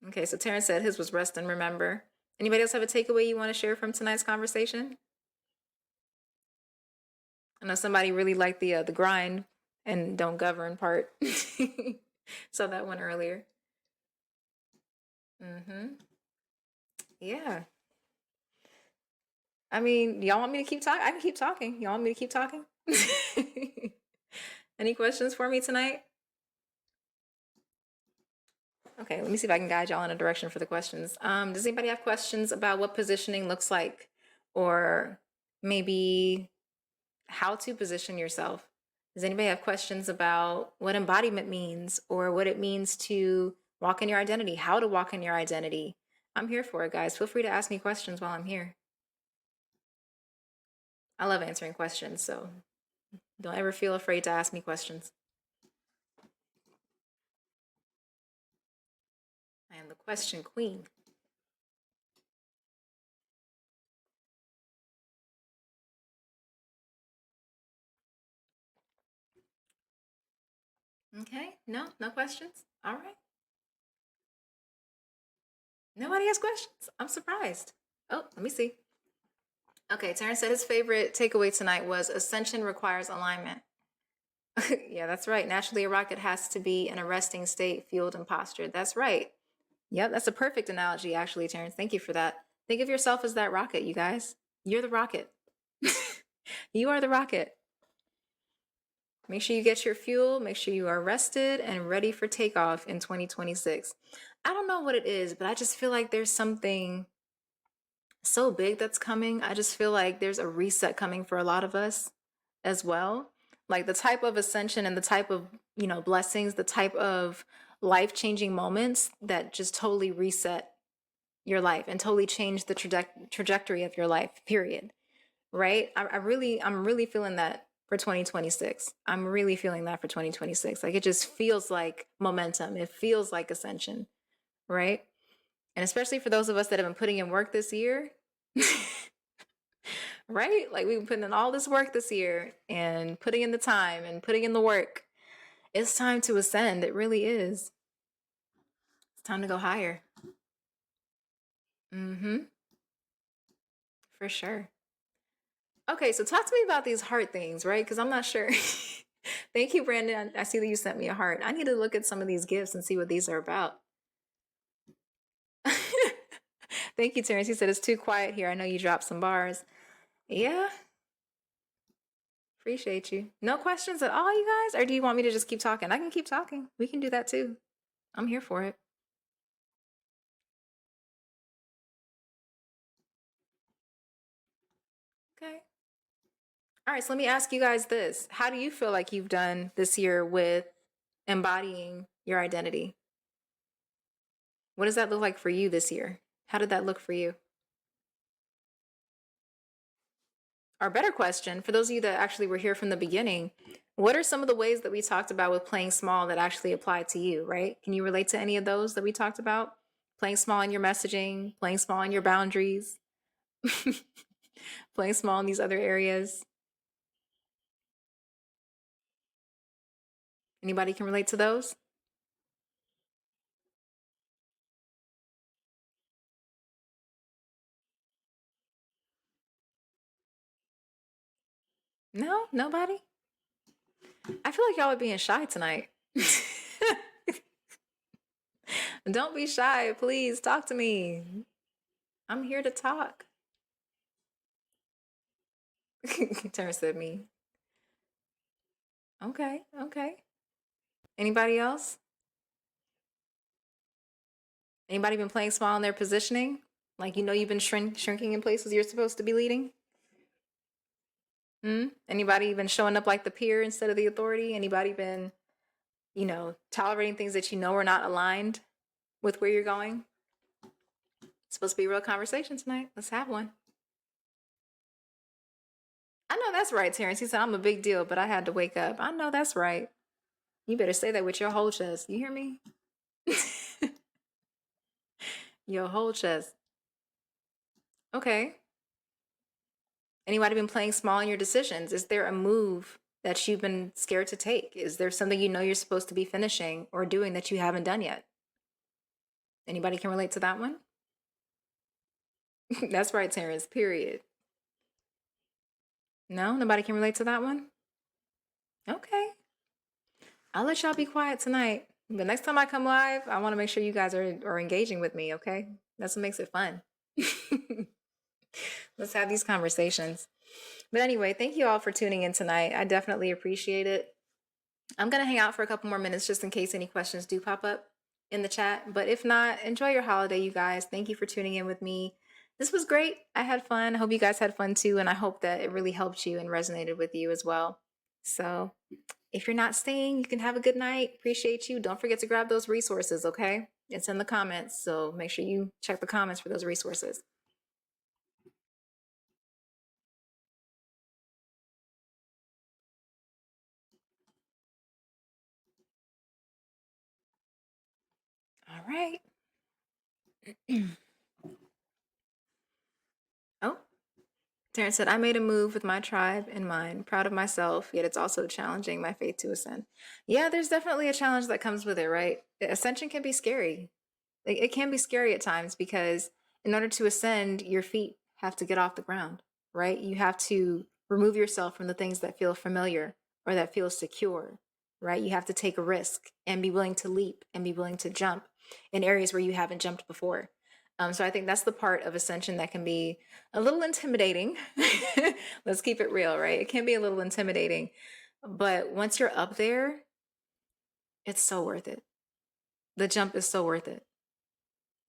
Okay, so Terrence said his was rest and remember. Anybody else have a takeaway you want to share from tonight's conversation? I know somebody really liked the grind and don't govern part. Saw that one earlier. Mm-hmm. Yeah. I mean, y'all want me to keep talking? I can keep talking. Y'all want me to keep talking? Any questions for me tonight? Okay, let me see if I can guide y'all in a direction for the questions. Does anybody have questions about what positioning looks like, or maybe how to position yourself? Does anybody have questions about what embodiment means, or what it means to walk in your identity, how to walk in your identity? I'm here for it, guys. Feel free to ask me questions while I'm here. I love answering questions, so don't ever feel afraid to ask me questions. I am the question queen. Okay, no questions? All right. Nobody has questions. I'm surprised. Oh, let me see. Okay, Terrence said his favorite takeaway tonight was ascension requires alignment. Yeah, that's right. Naturally, a rocket has to be in a resting state, fueled and postured. That's right. Yep, that's a perfect analogy, actually, Terrence. Thank you for that. Think of yourself as that rocket, you guys. You're the rocket. You are the rocket. Make sure you get your fuel, make sure you are rested and ready for takeoff in 2026. I don't know what it is, but I just feel like there's something so big that's coming. I just feel like there's a reset coming for a lot of us as well. Like the type of ascension and the type of, blessings, the type of life-changing moments that just totally reset your life and totally change the trajectory of your life, period. Right? I'm really feeling that for 2026. I'm really feeling that for 2026. Like it just feels like momentum. It feels like ascension, right? And especially for those of us that have been putting in work this year, right? Like we've been putting in all this work this year and putting in the time and putting in the work. It's time to ascend. It really is. It's time to go higher. Mm-hmm. For sure. Okay, so talk to me about these heart things, right? Because I'm not sure. Thank you, Brandon. I see that you sent me a heart. I need to look at some of these gifts and see what these are about. Thank you, Terrence. You said it's too quiet here. I know you dropped some bars. Yeah, appreciate you. No questions at all, you guys? Or do you want me to just keep talking? I can keep talking. We can do that too. I'm here for it. Okay. All right, so let me ask you guys this. How do you feel like you've done this year with embodying your identity? What does that look like for you this year? How did that look for you? Our better question, for those of you that actually were here from the beginning, what are some of the ways that we talked about with playing small that actually apply to you, right? Can you relate to any of those that we talked about? Playing small in your messaging, playing small in your boundaries, playing small in these other areas. Anybody can relate to those? No? Nobody? I feel like y'all are being shy tonight. Don't be shy, please. Talk to me. I'm here to talk. Terrence said me. Okay, okay. Anybody else? Anybody been playing small in their positioning? Like you've been shrinking in places you're supposed to be leading? Hmm? Anybody been showing up like the peer instead of the authority? Anybody been, tolerating things that you know are not aligned with where you're going? It's supposed to be a real conversation tonight. Let's have one. I know that's right, Terrence. He said, I'm a big deal, but I had to wake up. I know that's right. You better say that with your whole chest. You hear me? Your whole chest. Okay. Anybody been playing small in your decisions? Is there a move that you've been scared to take? Is there something you know you're supposed to be finishing or doing that you haven't done yet? Anybody can relate to that one? That's right, Terrence. Period. No, nobody can relate to that one? Okay. I'll let y'all be quiet tonight. The next time I come live, I want to make sure you guys are engaging with me, okay? That's what makes it fun. Let's have these conversations. But anyway, thank you all for tuning in tonight. I definitely appreciate it. I'm going to hang out for a couple more minutes just in case any questions do pop up in the chat. But if not, enjoy your holiday, you guys. Thank you for tuning in with me. This was great. I had fun. I hope you guys had fun too. And I hope that it really helped you and resonated with you as well. So if you're not staying, you can have a good night. Appreciate you. Don't forget to grab those resources, okay? It's in the comments. So make sure you check the comments for those resources. All right. Oh, Terrence said, I made a move with my tribe in mind, proud of myself, yet it's also challenging my faith to ascend. Yeah, there's definitely a challenge that comes with it, right? Ascension can be scary. Like, it can be scary at times because in order to ascend, your feet have to get off the ground, right? You have to remove yourself from the things that feel familiar or that feel secure, right? You have to take a risk and be willing to leap and be willing to jump in areas where you haven't jumped before. So I think that's the part of ascension that can be a little intimidating. Let's keep it real, right? It can be a little intimidating, but once you're up there, it's so worth it. The jump is so worth it,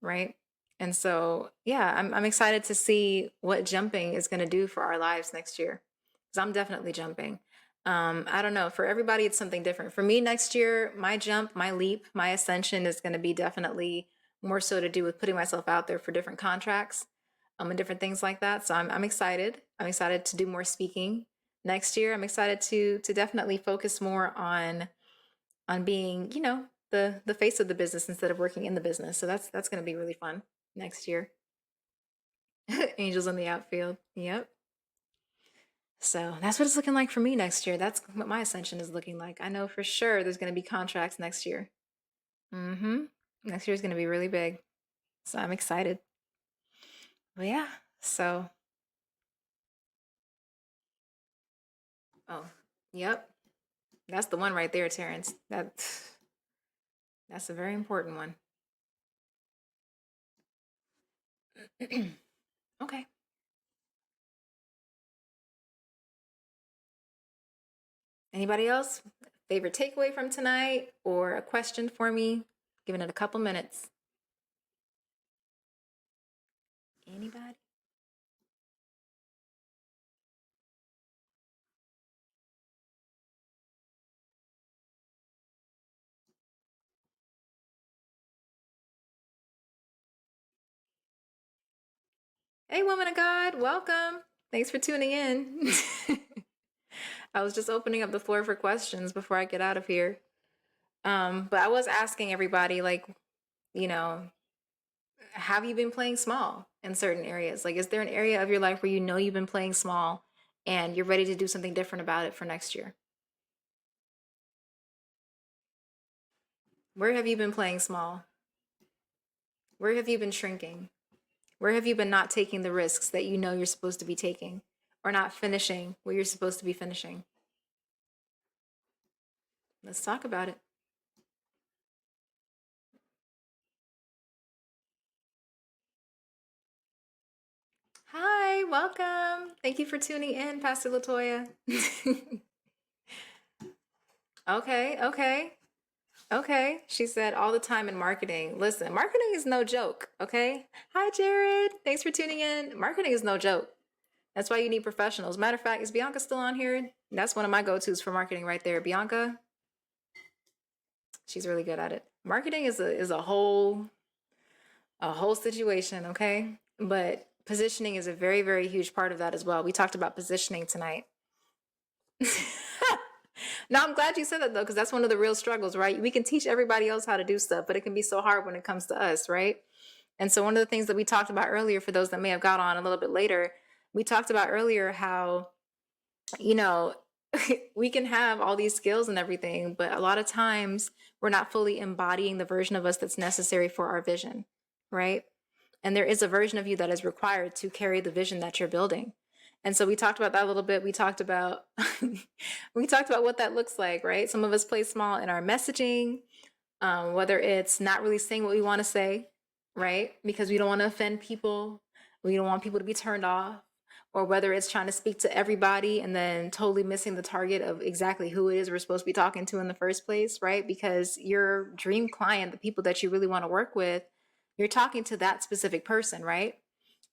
right? And so, yeah, I'm excited to see what jumping is going to do for our lives next year. Because I'm definitely jumping. I don't know. For everybody, it's something different. For me, next year, my jump, my leap, my ascension is going to be definitely more so to do with putting myself out there for different contracts, and different things like that. So I'm excited. I'm excited to do more speaking next year. I'm excited to definitely focus more on being, the face of the business instead of working in the business. So that's going to be really fun next year. Angels in the outfield. Yep. So that's what it's looking like for me next year. That's what my ascension is looking like. I know for sure there's going to be contracts next year. Mm-hmm. Next year is going to be really big. So I'm excited. But yeah. So, oh, yep. That's the one right there, Terrence. That's a very important one. Okay. Anybody else? Favorite takeaway from tonight or a question for me? Giving it a couple minutes. Anybody? Hey, woman of God, welcome. Thanks for tuning in. I was just opening up the floor for questions before I get out of here. But I was asking everybody, like, you know, have you been playing small in certain areas? Like, is there an area of your life where you know you've been playing small and you're ready to do something different about it for next year? Where have you been playing small? Where have you been shrinking? Where have you been not taking the risks that you know you're supposed to be taking or not finishing what you're supposed to be finishing? Let's talk about it. Hi, welcome. Thank you for tuning in, Pastor Latoya. Okay, okay, okay. She said all the time in marketing. Listen, marketing is no joke, okay? Hi, Jared. Thanks for tuning in. Marketing is no joke. That's why you need professionals. Matter of fact, is Bianca still on here? That's one of my go-tos for marketing right there. Bianca, she's really good at it. Marketing is a whole situation, okay? But positioning is a very, very huge part of that as well. We talked about positioning tonight. Now, I'm glad you said that though, because that's one of the real struggles, right? We can teach everybody else how to do stuff, but it can be so hard when it comes to us, right? And so, one of the things that we talked about earlier, for those that may have got on a little bit later, we talked about earlier how, you know, we can have all these skills and everything, but a lot of times we're not fully embodying the version of us that's necessary for our vision, right? And there is a version of you that is required to carry the vision that you're building. And so we talked about that a little bit. We talked about we talked about what that looks like, right? Some of us play small in our messaging, whether it's not really saying what we want to say, right? Because we don't want to offend people. We don't want people to be turned off, or whether it's trying to speak to everybody and then totally missing the target of exactly who it is we're supposed to be talking to in the first place, right? Because your dream client, the people that you really want to work with, you're talking to that specific person, right?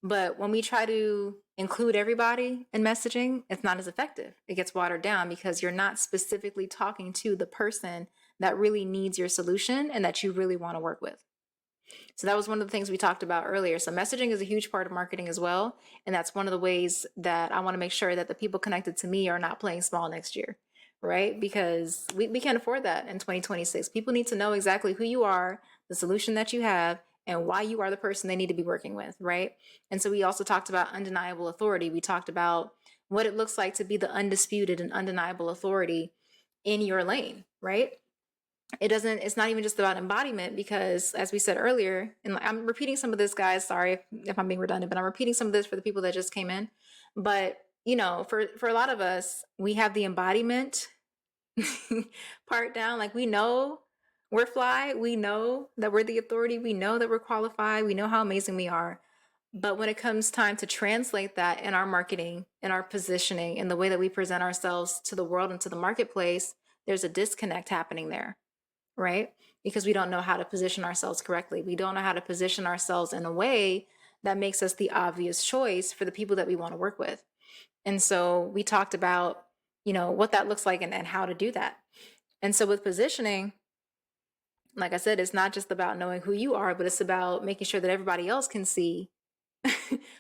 But when we try to include everybody in messaging, it's not as effective. It gets watered down because you're not specifically talking to the person that really needs your solution and that you really want to work with. So that was one of the things we talked about earlier. So messaging is a huge part of marketing as well. And that's one of the ways that I want to make sure that the people connected to me are not playing small next year, right? Because we can't afford that in 2026. People need to know exactly who you are, the solution that you have, and why you are the person they need to be working with, right? And so we also talked about undeniable authority. We talked about what it looks like to be the undisputed and undeniable authority in your lane, right? It's not even just about embodiment, because as we said earlier, and I'm repeating some of this, guys, sorry if I'm being redundant, but I'm repeating some of this for the people that just came in. But for a lot of us, we have the embodiment part down. Like, we know we're fly, we know that we're the authority, we know that we're qualified, we know how amazing we are. But when it comes time to translate that in our marketing, in our positioning, in the way that we present ourselves to the world and to the marketplace, there's a disconnect happening there, right? Because we don't know how to position ourselves correctly. We don't know how to position ourselves in a way that makes us the obvious choice for the people that we want to work with. And so we talked about, what that looks like and how to do that. And so with positioning, like I said, it's not just about knowing who you are, but it's about making sure that everybody else can see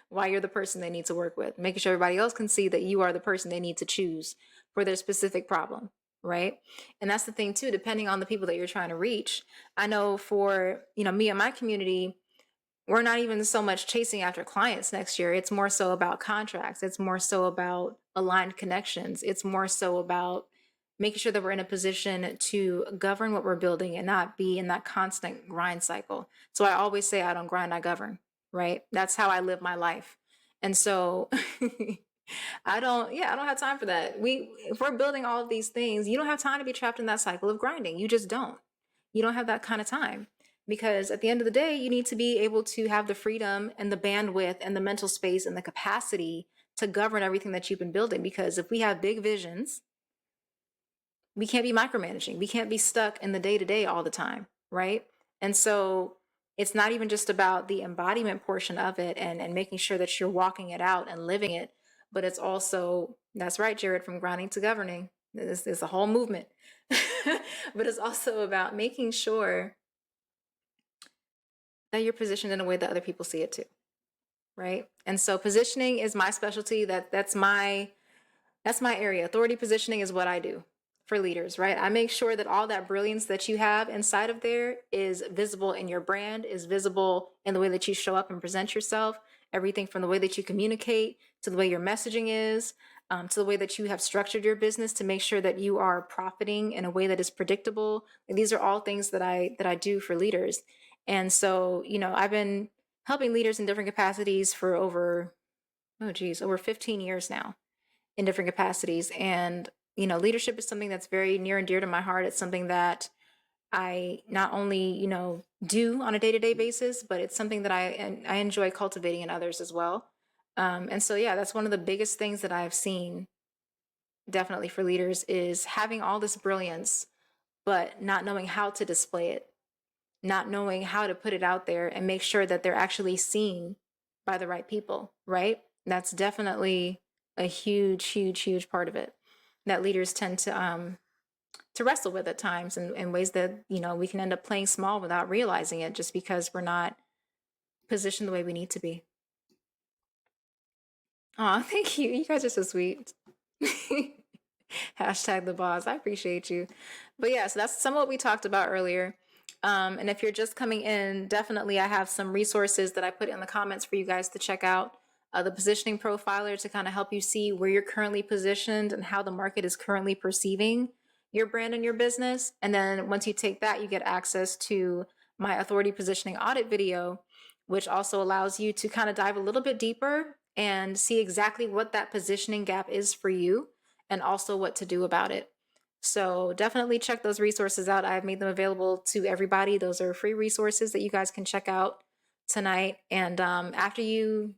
why you're the person they need to work with, making sure everybody else can see that you are the person they need to choose for their specific problem, right? And that's the thing too, depending on the people that you're trying to reach. I know for, me and my community, we're not even so much chasing after clients next year. It's more so about contracts. It's more so about aligned connections. It's more so about making sure that we're in a position to govern what we're building and not be in that constant grind cycle. So I always say, I don't grind, I govern, right? That's how I live my life. And so I don't have time for that. If we're building all of these things, you don't have time to be trapped in that cycle of grinding. You just don't. You don't have that kind of time, because at the end of the day, you need to be able to have the freedom and the bandwidth and the mental space and the capacity to govern everything that you've been building. Because if we have big visions, we can't be micromanaging. We can't be stuck in the day-to-day all the time, right? And so it's not even just about the embodiment portion of it and making sure that you're walking it out and living it, but it's also, that's right, Jared, from grinding to governing. This is a whole movement. But it's also about making sure that you're positioned in a way that other people see it too, right? And so positioning is my specialty. That's my area. Authority positioning is what I do for leaders, right? I make sure that all that brilliance that you have inside of there is visible in your brand, is visible in the way that you show up and present yourself. Everything from the way that you communicate to the way your messaging is, to the way that you have structured your business to make sure that you are profiting in a way that is predictable. And these are all things that I do for leaders. And so, I've been helping leaders in different capacities for over 15 years now in different capacities. And, leadership is something that's very near and dear to my heart. It's something that I not only, do on a day-to-day basis, but it's something that I enjoy cultivating in others as well. And so, yeah, that's one of the biggest things that I've seen definitely for leaders is having all this brilliance, but not knowing how to display it, not knowing how to put it out there and make sure that they're actually seen by the right people, right? That's definitely a huge, huge, huge part of it that leaders tend to wrestle with at times in ways that, we can end up playing small without realizing it just because we're not positioned the way we need to be. Oh, thank you. You guys are so sweet. Hashtag the boss. I appreciate you. But yeah, so that's some of what we talked about earlier. And if you're just coming in, definitely I have some resources that I put in the comments for you guys to check out. The positioning profiler to kind of help you see where you're currently positioned and how the market is currently perceiving your brand and your business. And then once you take that, you get access to my authority positioning audit video, which also allows you to kind of dive a little bit deeper and see exactly what that positioning gap is for you and also what to do about it. So definitely check those resources out. I've made them available to everybody. Those are free resources that you guys can check out tonight. And after you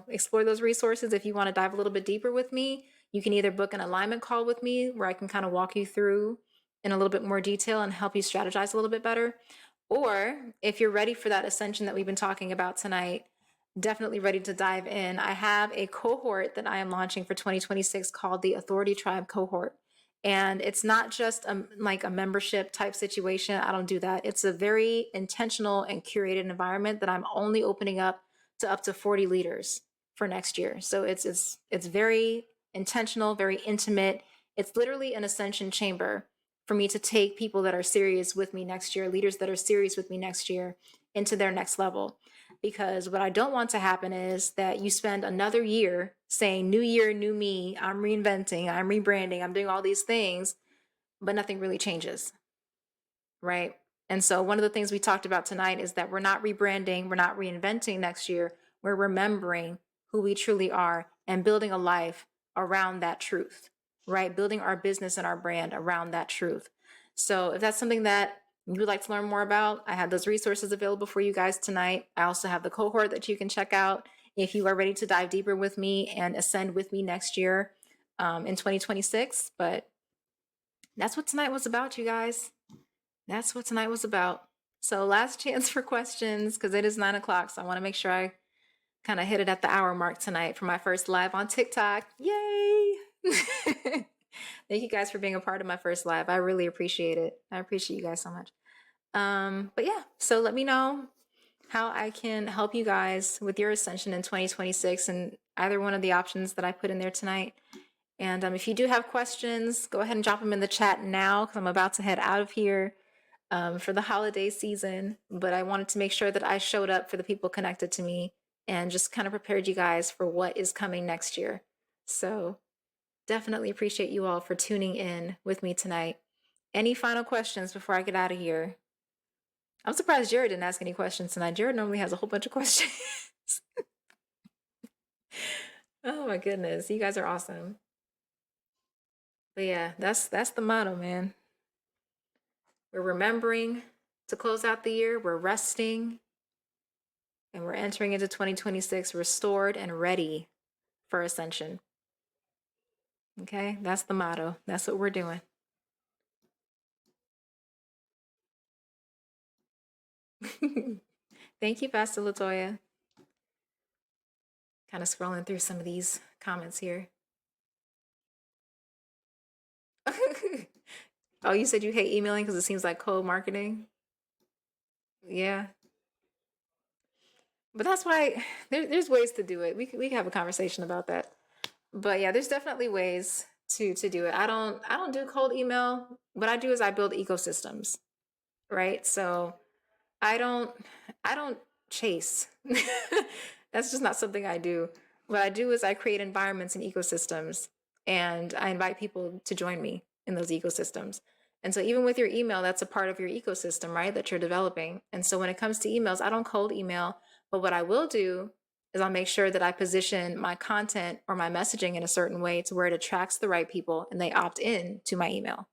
explore those resources. If you want to dive a little bit deeper with me, you can either book an alignment call with me where I can kind of walk you through in a little bit more detail and help you strategize a little bit better. Or if you're ready for that ascension that we've been talking about tonight, definitely ready to dive in, I have a cohort that I am launching for 2026 called the Authority Tribe Cohort. And it's not just like a membership type situation. I don't do that. It's a very intentional and curated environment that I'm only opening up to 40 leaders for next year. So it's very intentional, very intimate. It's literally an ascension chamber for me to take people that are serious with me next year, leaders that are serious with me next year, into their next level. Because what I don't want to happen is that you spend another year saying, new year, new me, I'm reinventing, I'm rebranding, I'm doing all these things, but nothing really changes, right? And so one of the things we talked about tonight is that we're not rebranding, we're not reinventing next year, we're remembering who we truly are and building a life around that truth, right? Building our business and our brand around that truth. So if that's something that you would like to learn more about, I have those resources available for you guys tonight. I also have the cohort that you can check out if you are ready to dive deeper with me and ascend with me next year in 2026. But that's what tonight was about, you guys. That's what tonight was about. So last chance for questions because it is 9 o'clock. So I want to make sure I kind of hit it at the hour mark tonight for my first live on TikTok. Yay! Thank you guys for being a part of my first live. I really appreciate it. I appreciate you guys so much. But yeah, so let me know how I can help you guys with your ascension in 2026 and either one of the options that I put in there tonight. And if you do have questions, go ahead and drop them in the chat now because I'm about to head out of here for the holiday season. But I wanted to make sure that I showed up for the people connected to me and just kind of prepared you guys for what is coming next year. So definitely appreciate you all for tuning in with me tonight. Any final questions before I get out of here? I'm surprised Jared didn't ask any questions tonight. Jared normally has a whole bunch of questions. Oh my goodness, you guys are awesome. But yeah, that's the motto, man. We're remembering to close out the year, we're resting, and we're entering into 2026 restored and ready for ascension. Okay, that's the motto. That's what we're doing. Thank you, Pastor Latoya. Kind of scrolling through some of these comments here. Oh, you said you hate emailing because it seems like cold marketing? Yeah. But that's why there's ways to do it. We can have a conversation about that. But yeah, there's definitely ways to do it. I don't do cold email. What I do is I build ecosystems, right? So I don't I don't chase. That's just not something I do. What I do is I create environments and ecosystems and I invite people to join me in those ecosystems. And so even with your email, that's a part of your ecosystem, right? That you're developing. And so when it comes to emails, I don't cold email, but what I will do is I'll make sure that I position my content or my messaging in a certain way to where it attracts the right people and they opt in to my email,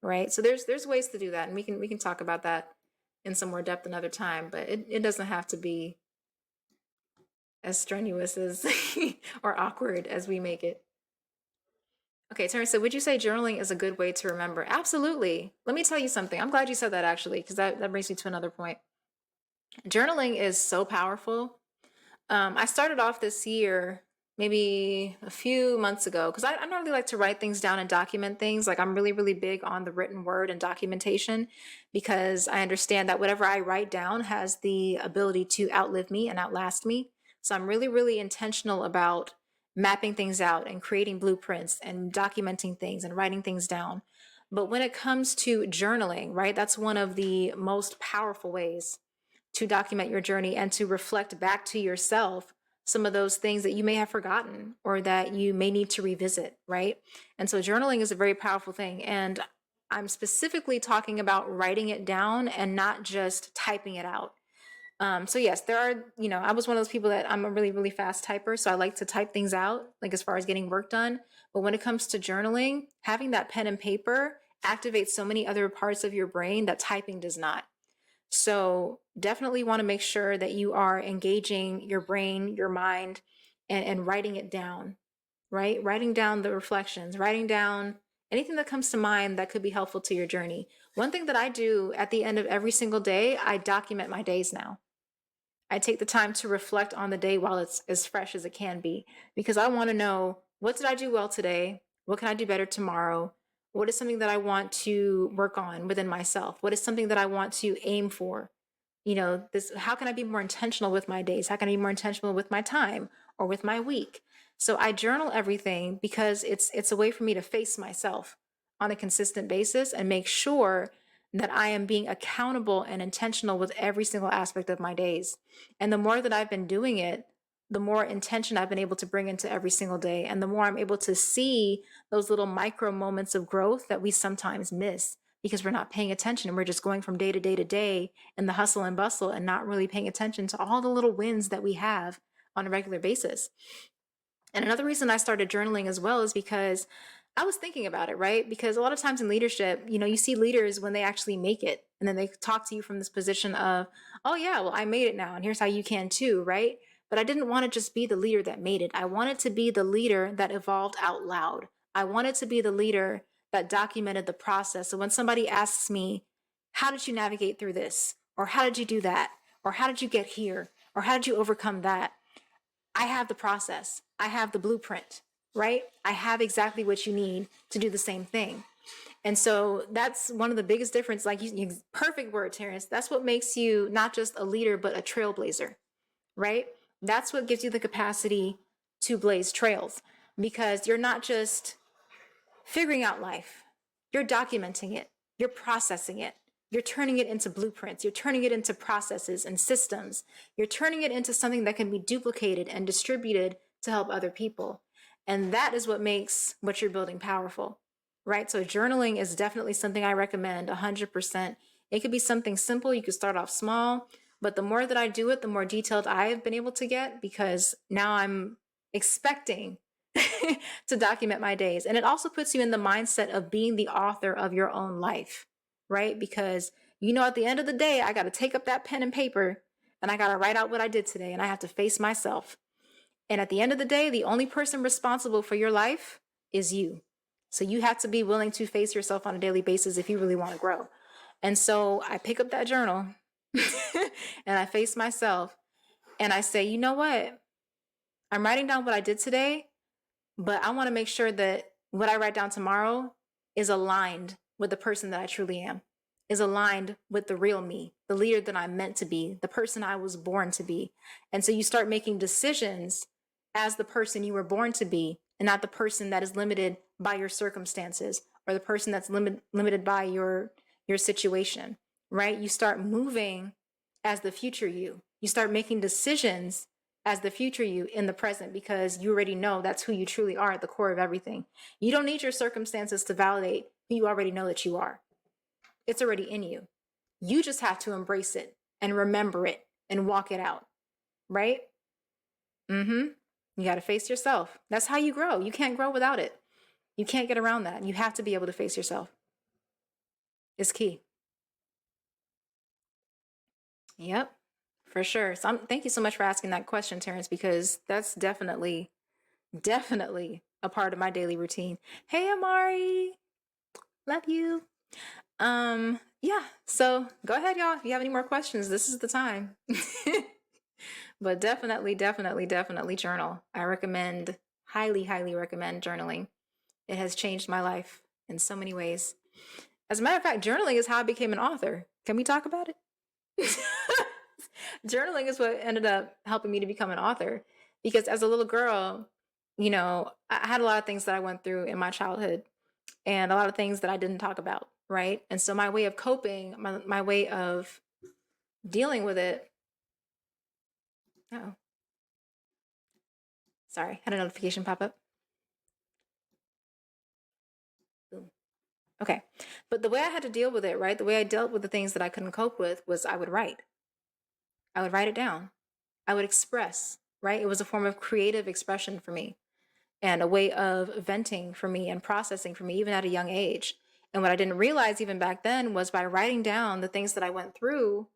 right? So there's ways to do that, and we can talk about that in some more depth another time. But it doesn't have to be as strenuous as or awkward as we make it. Okay, Terrence said, would you say journaling is a good way to remember? Absolutely. Let me tell you something. I'm glad you said that actually, because that brings me to another point. Journaling is so powerful. I started off this year, maybe a few months ago, because I normally like to write things down and document things. Like I'm really, really big on the written word and documentation because I understand that whatever I write down has the ability to outlive me and outlast me. So I'm really, really intentional about mapping things out and creating blueprints and documenting things and writing things down. But when it comes to journaling, right, that's one of the most powerful ways to document your journey and to reflect back to yourself some of those things that you may have forgotten or that you may need to revisit, right? And so journaling is a very powerful thing. And I'm specifically talking about writing it down and not just typing it out. So yes, there are, I was one of those people that I'm a really, really fast typer. So I like to type things out, like as far as getting work done. But when it comes to journaling, having that pen and paper activates so many other parts of your brain that typing does not. So definitely want to make sure that you are engaging your brain, your mind, and writing it down, right? Writing down the reflections, writing down anything that comes to mind that could be helpful to your journey. One thing that I do at the end of every single day, I document my days now. I take the time to reflect on the day while it's as fresh as it can be, because I want to know, what did I do well today? What can I do better tomorrow? What is something that I want to work on within myself? What is something that I want to aim for? This, how can I be more intentional with my days? How can I be more intentional with my time or with my week? So I journal everything because it's a way for me to face myself on a consistent basis and make sure that I am being accountable and intentional with every single aspect of my days. And the more that I've been doing it, the more intention I've been able to bring into every single day, and the more I'm able to see those little micro moments of growth that we sometimes miss because we're not paying attention. We're just going from day to day to day in the hustle and bustle and not really paying attention to all the little wins that we have on a regular basis. And another reason I started journaling as well is because I was thinking about it, right? Because a lot of times in leadership, you see leaders when they actually make it, and then they talk to you from this position of, oh, yeah, well, I made it now, and here's how you can too, right? But I didn't want to just be the leader that made it. I wanted to be the leader that evolved out loud. I wanted to be the leader that documented the process. So when somebody asks me, how did you navigate through this? Or how did you do that? Or how did you get here? Or how did you overcome that? I have the process. I have the blueprint, right? I have exactly what you need to do the same thing. And so that's one of the biggest difference. Like perfect word, Terrence. That's what makes you not just a leader, but a trailblazer, right? That's what gives you the capacity to blaze trails, because you're not just figuring out life, you're documenting it, you're processing it, you're turning it into blueprints, you're turning it into processes and systems, you're turning it into something that can be duplicated and distributed to help other people. And that is what makes what you're building powerful, right? So journaling is definitely something I recommend 100%. It could be something simple. You could start off small, but the more that I do it, the more detailed I have been able to get, because now I'm expecting to document my days. And it also puts you in the mindset of being the author of your own life, right? Because at the end of the day, I got to take up that pen and paper and I got to write out what I did today, and I have to face myself. And at the end of the day, the only person responsible for your life is you. So you have to be willing to face yourself on a daily basis if you really want to grow. And so I pick up that journal and I face myself and I say, you know what? I'm writing down what I did today, but I want to make sure that what I write down tomorrow is aligned with the person that I truly am, is aligned with the real me, the leader that I'm meant to be, the person I was born to be. And so you start making decisions as the person you were born to be, and not the person that is limited by your circumstances, or the person that's limited by your situation, right? You start moving as the future you. You start making decisions as the future you in the present, because you already know that's who you truly are at the core of everything. You don't need your circumstances to validate who you already know that you are. It's already in you. You just have to embrace it and remember it and walk it out, right? You got to face yourself. That's how you grow. You can't grow without it. You can't get around that. You have to be able to face yourself. It's key. Yep, for sure. So thank you so much for asking that question, Terrence, because that's definitely a part of my daily routine. Hey, Amari, love you. Yeah, so go ahead, y'all. If you have any more questions, this is the time. But definitely journal. I recommend, highly recommend journaling. It has changed my life in so many ways. As a matter of fact, journaling is how I became an author. Can we talk about it? Journaling is what ended up helping me to become an author, because as a little girl, I had a lot of things that I went through in my childhood, and a lot of things that I didn't talk about, right? And so my way of coping, my way of dealing with it. Oh, sorry, had a notification pop up. Boom. Okay. But the way I had to deal with it, right? The way I dealt with the things that I couldn't cope with was I would write. I would write it down. I would express, right? It was a form of creative expression for me, and a way of venting for me and processing for me, even at a young age. And what I didn't realize even back then was, by writing down the things that I went through,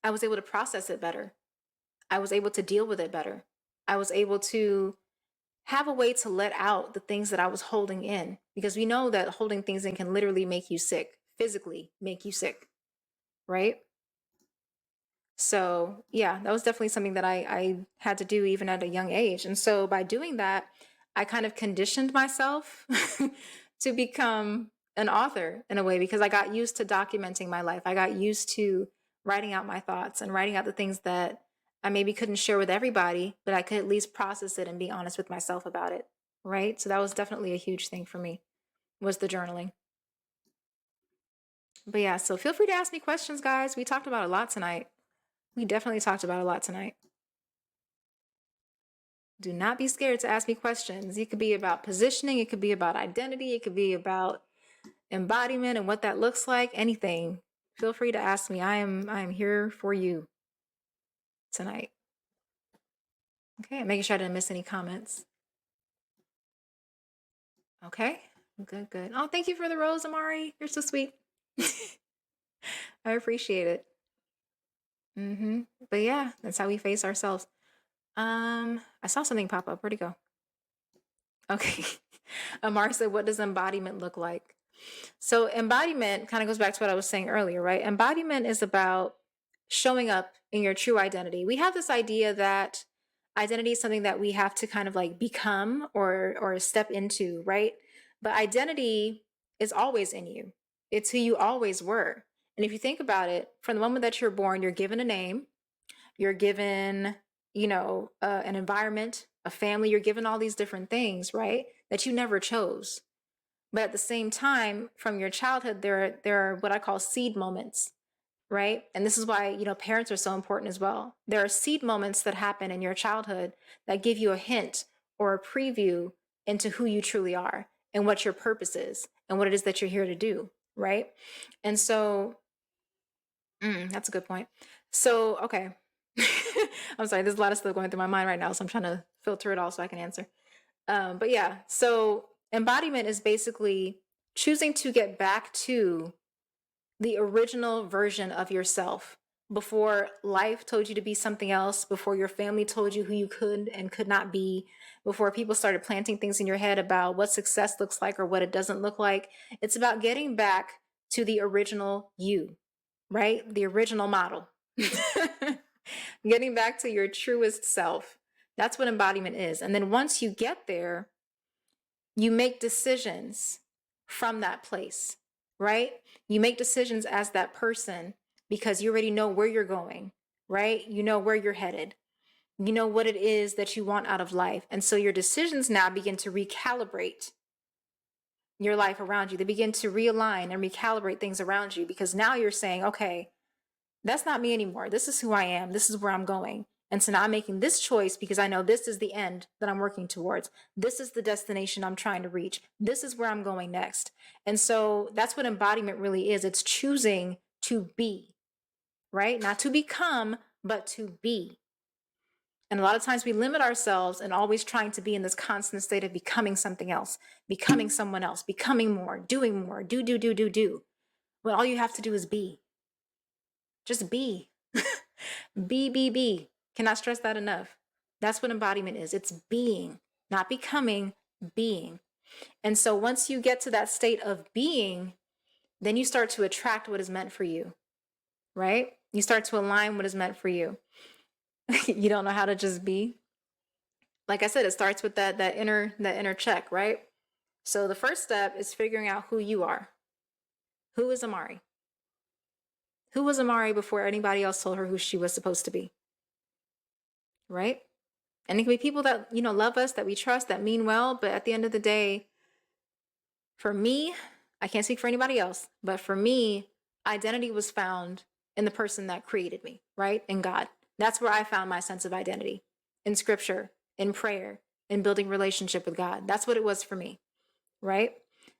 I was able to process it better. I was able to deal with it better. I was able to have a way to let out the things that I was holding in, because we know that holding things in can literally make you sick, physically make you sick, right? So yeah, that was definitely something that I had to do even at a young age. And so by doing that, I kind of conditioned myself to become an author in a way, because I got used to documenting my life. I got used to writing out my thoughts and writing out the things that I maybe couldn't share with everybody, but I could at least process it and be honest with myself about it. Right. So that was definitely a huge thing for me, was the journaling. But yeah, so feel free to ask me questions, guys. We talked about a lot tonight. We definitely talked about a lot tonight. Do not be scared to ask me questions. It could be about positioning, it could be about identity, it could be about embodiment and what that looks like, anything. Feel free to ask me. I am here for you tonight. Okay, making sure I didn't miss any comments. Okay, good, good. Oh, thank you for the rose, Amari. You're so sweet. I appreciate it. But yeah, that's how we face ourselves. I saw something pop up. Where'd it go? Okay. Amari said, what does embodiment look like? So embodiment kind of goes back to what I was saying earlier, right? Embodiment is about showing up in your true identity. We have this idea that identity is something that we have to kind of like become or step into, right? But identity is always in you. It's who you always were. And if you think about it, from the moment that you're born, you're given a name, you're given, an environment, a family, you're given all these different things, right? That you never chose. But at the same time, from your childhood, there are what I call seed moments, right? And this is why, parents are so important as well. There are seed moments that happen in your childhood that give you a hint or a preview into who you truly are and what your purpose is and what it is that you're here to do, right? And so, that's a good point. So, okay. I'm sorry, there's a lot of stuff going through my mind right now, so I'm trying to filter it all so I can answer. But yeah, so embodiment is basically choosing to get back to the original version of yourself before life told you to be something else, before your family told you who you could and could not be, before people started planting things in your head about what success looks like or what it doesn't look like. It's about getting back to the original you, right? The original model. Getting back to your truest self. That's what embodiment is. And then once you get there, you make decisions from that place, right? You make decisions as that person because you already know where you're going, right? You know where you're headed. You know what it is that you want out of life. And so your decisions now begin to recalibrate your life around you. They begin to realign and recalibrate things around you because now you're saying, okay, that's not me anymore. This is who I am. This is where I'm going. And so now I'm making this choice because I know this is the end that I'm working towards. This is the destination I'm trying to reach. This is where I'm going next. And so that's what embodiment really is. It's choosing to be, right? Not to become, but to be. And a lot of times we limit ourselves and always trying to be in this constant state of becoming something else, becoming someone else, becoming more, doing more, do. When all you have to do is be. Just be. Be. Cannot stress that enough. That's what embodiment is. It's being, not becoming, being. And so once you get to that state of being, then you start to attract what is meant for you, right? You start to align what is meant for you. You don't know how to just be. Like I said, it starts with that inner check, right? So the first step is figuring out who you are. Who is Amari? Who was Amari before anybody else told her who she was supposed to be? Right? And it can be people that, love us, that we trust, that mean well. But at the end of the day, for me, I can't speak for anybody else, but for me, identity was found in the person that created me, right? In God. That's where I found my sense of identity, in scripture, in prayer, in building relationship with God. That's what it was for me, right?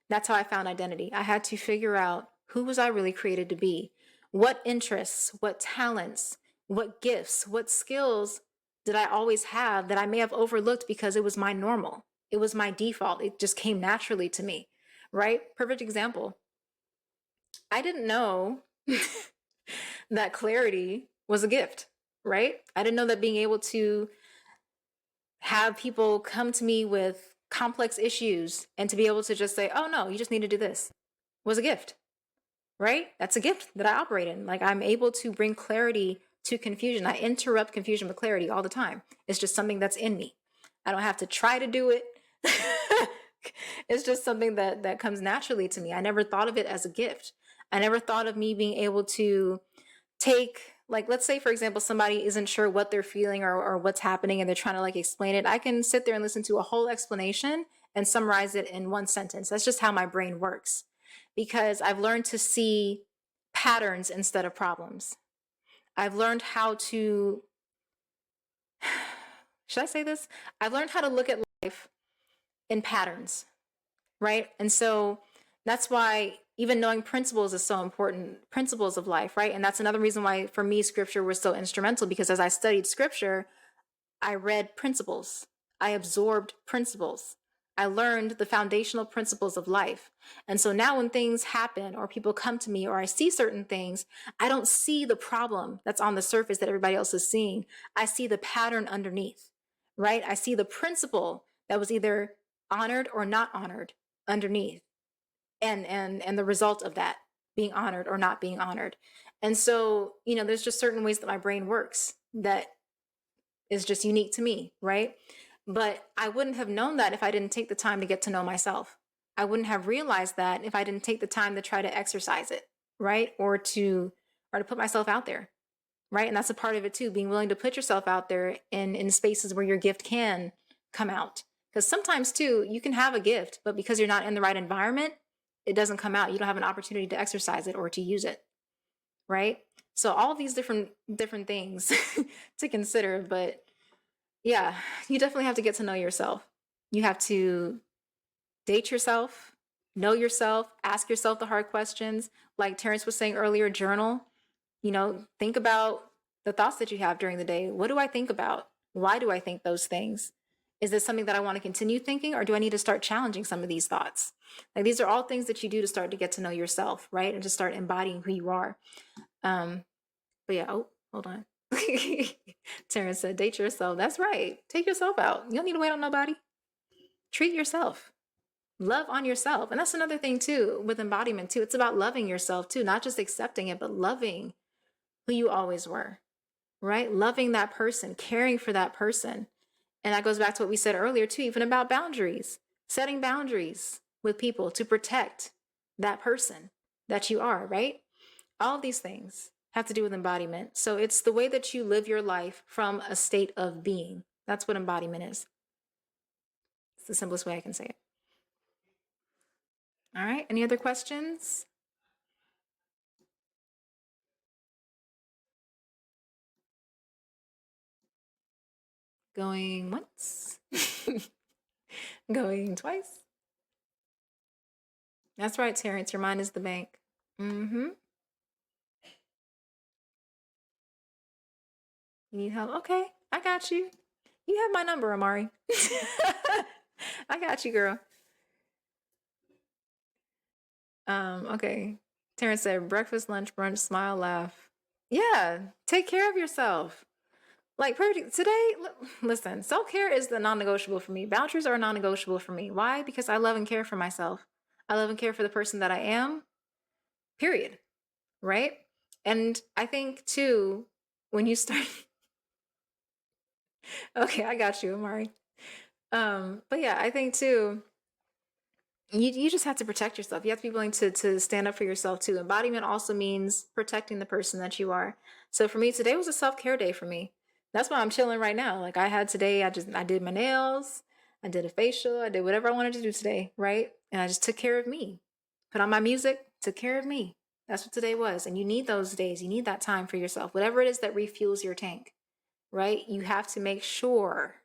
That's how I found identity. I had to figure out, who was I really created to be? What interests, what talents, what gifts, what skills did I always have that I may have overlooked because it was my normal? It was my default. It just came naturally to me, right? Perfect example. I didn't know that clarity was a gift, right? I didn't know that being able to have people come to me with complex issues and to be able to just say, oh no, you just need to do this, was a gift, right? That's a gift that I operate in. Like, I'm able to bring clarity to confusion. I interrupt confusion with clarity all the time. It's just something that's in me. I don't have to try to do it. It's just something that comes naturally to me. I never thought of it as a gift. I never thought of me being able to take, like, let's say for example somebody isn't sure what they're feeling or what's happening and they're trying to like explain it. I can sit there and listen to a whole explanation and summarize it in one sentence. That's just how my brain works, because I've learned to see patterns instead of problems. I've learned how to, should I say this? I've learned how to look at life in patterns, right? And so that's why even knowing principles is so important, principles of life, right? And that's another reason why for me scripture was so instrumental, because as I studied scripture, I read principles, I absorbed principles, I learned the foundational principles of life. And so now when things happen or people come to me or I see certain things, I don't see the problem that's on the surface that everybody else is seeing. I see the pattern underneath, right? I see the principle that was either honored or not honored underneath, and the result of that being honored or not being honored. And so, there's just certain ways that my brain works that is just unique to me, right? But I wouldn't have known that if I didn't take the time to get to know myself. I wouldn't have realized that if I didn't take the time to try to exercise it, right? Or to put myself out there, right? And that's a part of it too, being willing to put yourself out there in spaces where your gift can come out. Because sometimes too, you can have a gift, but because you're not in the right environment, it doesn't come out. You don't have an opportunity to exercise it or to use it, right? So all of these different things to consider. But yeah, you definitely have to get to know yourself. You have to date yourself, know yourself, ask yourself the hard questions. Like Terrence was saying earlier, journal. Think about the thoughts that you have during the day. What do I think about? Why do I think those things? Is this something that I want to continue thinking, or do I need to start challenging some of these thoughts? Like, these are all things that you do to start to get to know yourself, right? And to start embodying who you are. But yeah, oh, hold on. Terrence said, date yourself. That's right. Take yourself out. You don't need to wait on nobody. Treat yourself. Love on yourself. And that's another thing too with embodiment too. It's about loving yourself too, not just accepting it, but loving who you always were, right? Loving that person, caring for that person. And that goes back to what we said earlier too, even about boundaries, setting boundaries with people to protect that person that you are, right? All of these things have to do with embodiment. So it's the way that you live your life from a state of being. That's what embodiment is. It's the simplest way I can say it. All right. Any other questions? Going once? Going twice? That's right, Terrence. Your mind is the bank. Mm-hmm. You need help? Okay. I got you. You have my number, Amari. I got you, girl. Okay. Terrence said breakfast, lunch, brunch, smile, laugh. Yeah, take care of yourself. Like today, listen, self-care is the non-negotiable for me. Boundaries are non-negotiable for me. Why? Because I love and care for myself. I love and care for the person that I am, period. Right? And I think too, when you start okay, I got you, Amari. But yeah, I think too, you just have to protect yourself. You have to be willing to stand up for yourself too. Embodiment also means protecting the person that you are. So for me, today was a self-care day for me. That's why I'm chilling right now. Like I had today, I did my nails, I did a facial, I did whatever I wanted to do today, right? And I just took care of me. Put on my music, took care of me. That's what today was. And you need those days. You need that time for yourself. Whatever it is that refuels your tank, right? You have to make sure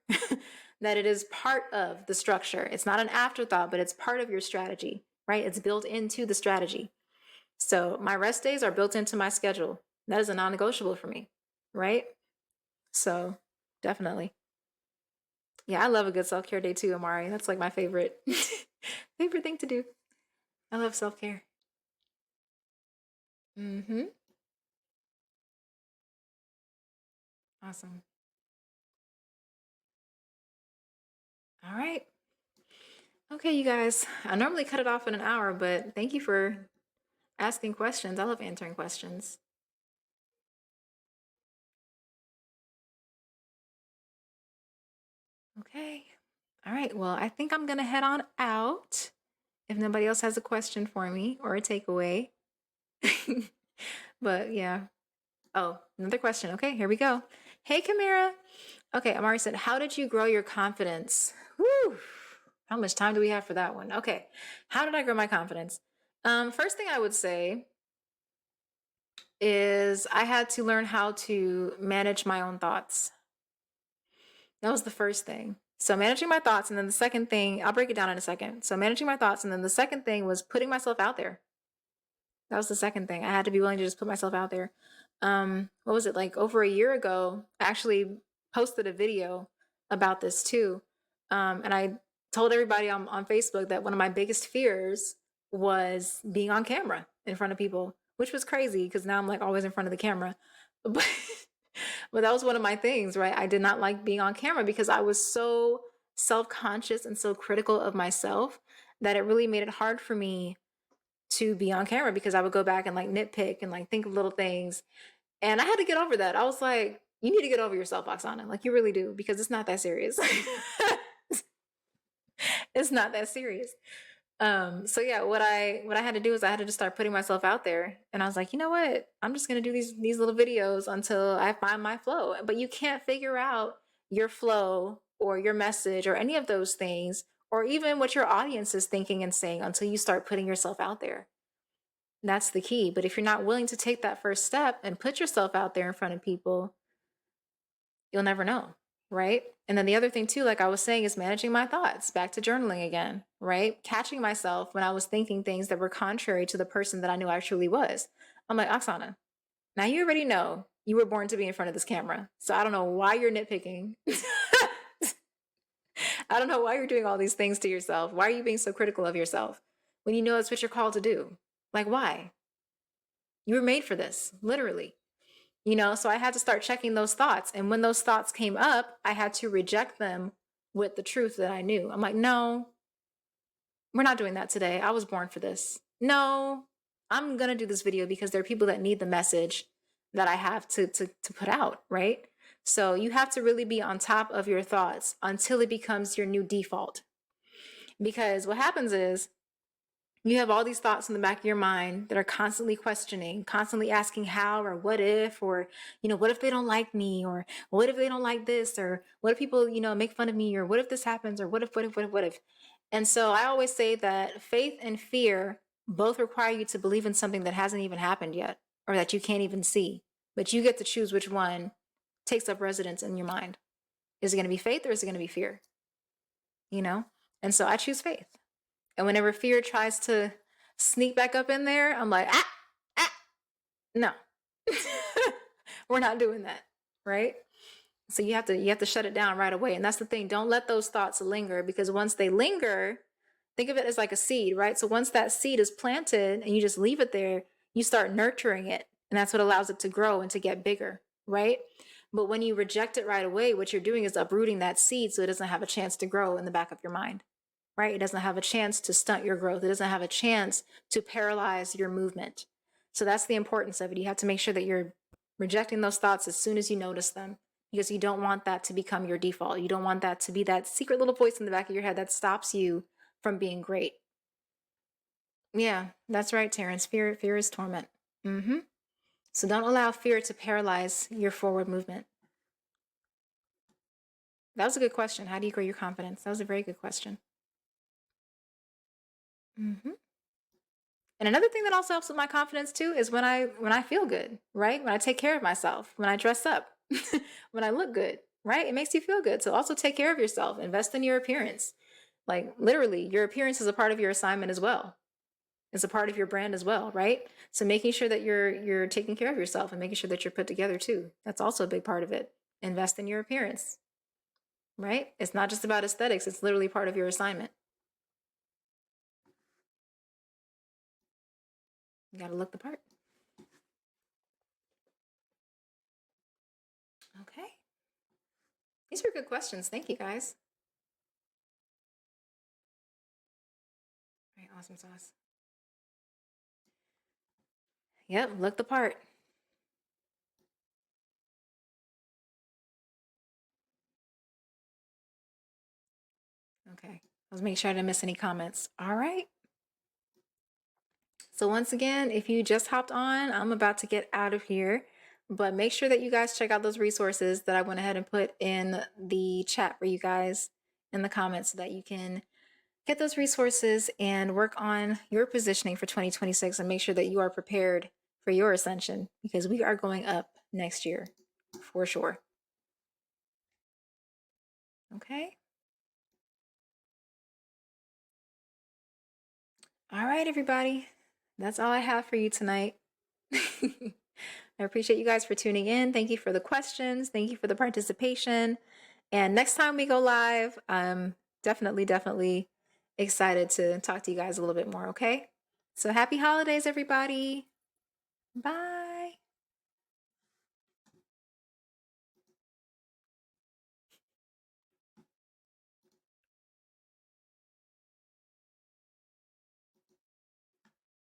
that it is part of the structure. It's not an afterthought, but it's part of your strategy, right? It's built into the strategy. So my rest days are built into my schedule. That is a non-negotiable for me, right? So definitely. Yeah, I love a good self-care day too, Amari. That's like my favorite favorite thing to do. I love self-care. Mm-hmm. Awesome. All right. Okay, you guys. I normally cut it off in an hour, but thank you for asking questions. I love answering questions. Okay. All right. Well, I think I'm going to head on out if nobody else has a question for me or a takeaway. But yeah. Oh, another question. Okay, here we go. Hey, Kamira. Okay, Amari said, how did you grow your confidence? Whew. How much time do we have for that one? Okay. How did I grow my confidence? First thing I would say is I had to learn how to manage my own thoughts. That was the first thing. So managing my thoughts, and then the second thing, I'll break it down in a second. So managing my thoughts, and then the second thing was putting myself out there. That was the second thing. I had to be willing to just put myself out there. What was it, like over a year ago? I actually posted a video about this too. And I told everybody on Facebook that one of my biggest fears was being on camera in front of people, which was crazy because now I'm like always in front of the camera. But but that was one of my things, right? I did not like being on camera because I was so self-conscious and so critical of myself that it really made it hard for me to be on camera because I would go back and like nitpick and like think of little things. And I had to get over that. I was like, you need to get over yourself, Oksana. Like you really do, because it's not that serious. It's not that serious. So yeah, what I had to do is I had to just start putting myself out there. And I was like, you know what? I'm just gonna do these little videos until I find my flow. But you can't figure out your flow or your message or any of those things, or even what your audience is thinking and saying until you start putting yourself out there. That's the key. But if you're not willing to take that first step and put yourself out there in front of people, you'll never know. Right. And then the other thing, too, like I was saying, is managing my thoughts, back to journaling again, right? Catching myself when I was thinking things that were contrary to the person that I knew I truly was. I'm like, Oksana, now you already know you were born to be in front of this camera. So I don't know why you're nitpicking. I don't know why you're doing all these things to yourself. Why are you being so critical of yourself when you know it's what you're called to do? Like, why? You were made for this, literally. So I had to start checking those thoughts. And when those thoughts came up, I had to reject them with the truth that I knew. I'm like, no, we're not doing that today. I was born for this. No, I'm going to do this video because there are people that need the message that I have to put out, right? So you have to really be on top of your thoughts until it becomes your new default. Because what happens is you have all these thoughts in the back of your mind that are constantly questioning, constantly asking how or what if, or, what if they don't like me, or what if they don't like this, or what if people, make fun of me, or what if this happens, or what if, what if, what if, what if. And so I always say that faith and fear both require you to believe in something that hasn't even happened yet, or that you can't even see. But you get to choose which one takes up residence in your mind. Is it going to be faith or is it going to be fear? And so I choose faith. And whenever fear tries to sneak back up in there, I'm like, no, we're not doing that, right? So you have to shut it down right away. And that's the thing. Don't let those thoughts linger, because once they linger, think of it as like a seed, right? So once that seed is planted and you just leave it there, you start nurturing it. And that's what allows it to grow and to get bigger, right? But when you reject it right away, what you're doing is uprooting that seed so it doesn't have a chance to grow in the back of your mind, right? It doesn't have a chance to stunt your growth. It doesn't have a chance to paralyze your movement. So that's the importance of it. You have to make sure that you're rejecting those thoughts as soon as you notice them, because you don't want that to become your default. You don't want that to be that secret little voice in the back of your head that stops you from being great. Yeah, that's right, Terrence. Fear is torment. So don't allow fear to paralyze your forward movement. That was a good question. How do you grow your confidence? That was a very good question. And another thing that also helps with my confidence too is when I feel good, right? When I take care of myself, when I dress up, when I look good, right? It makes you feel good. So also take care of yourself, invest in your appearance. Like literally, your appearance is a part of your assignment as well. It's a part of your brand as well, right? So making sure that you're taking care of yourself and making sure that you're put together too. That's also a big part of it. Invest in your appearance, right? It's not just about aesthetics, it's literally part of your assignment. You got to look the part. Okay. These were good questions. Thank you, guys. All right, awesome sauce. Yep, look the part. Okay, let's make sure I didn't miss any comments. All right. So once again, if you just hopped on, I'm about to get out of here, but make sure that you guys check out those resources that I went ahead and put in the chat for you guys in the comments so that you can get those resources and work on your positioning for 2026 and make sure that you are prepared for your ascension because we are going up next year for sure. Okay. All right, everybody. That's all I have for you tonight. I appreciate you guys for tuning in. Thank you for the questions. Thank you for the participation. And next time we go live, I'm definitely excited to talk to you guys a little bit more, okay? So happy holidays, everybody. Bye.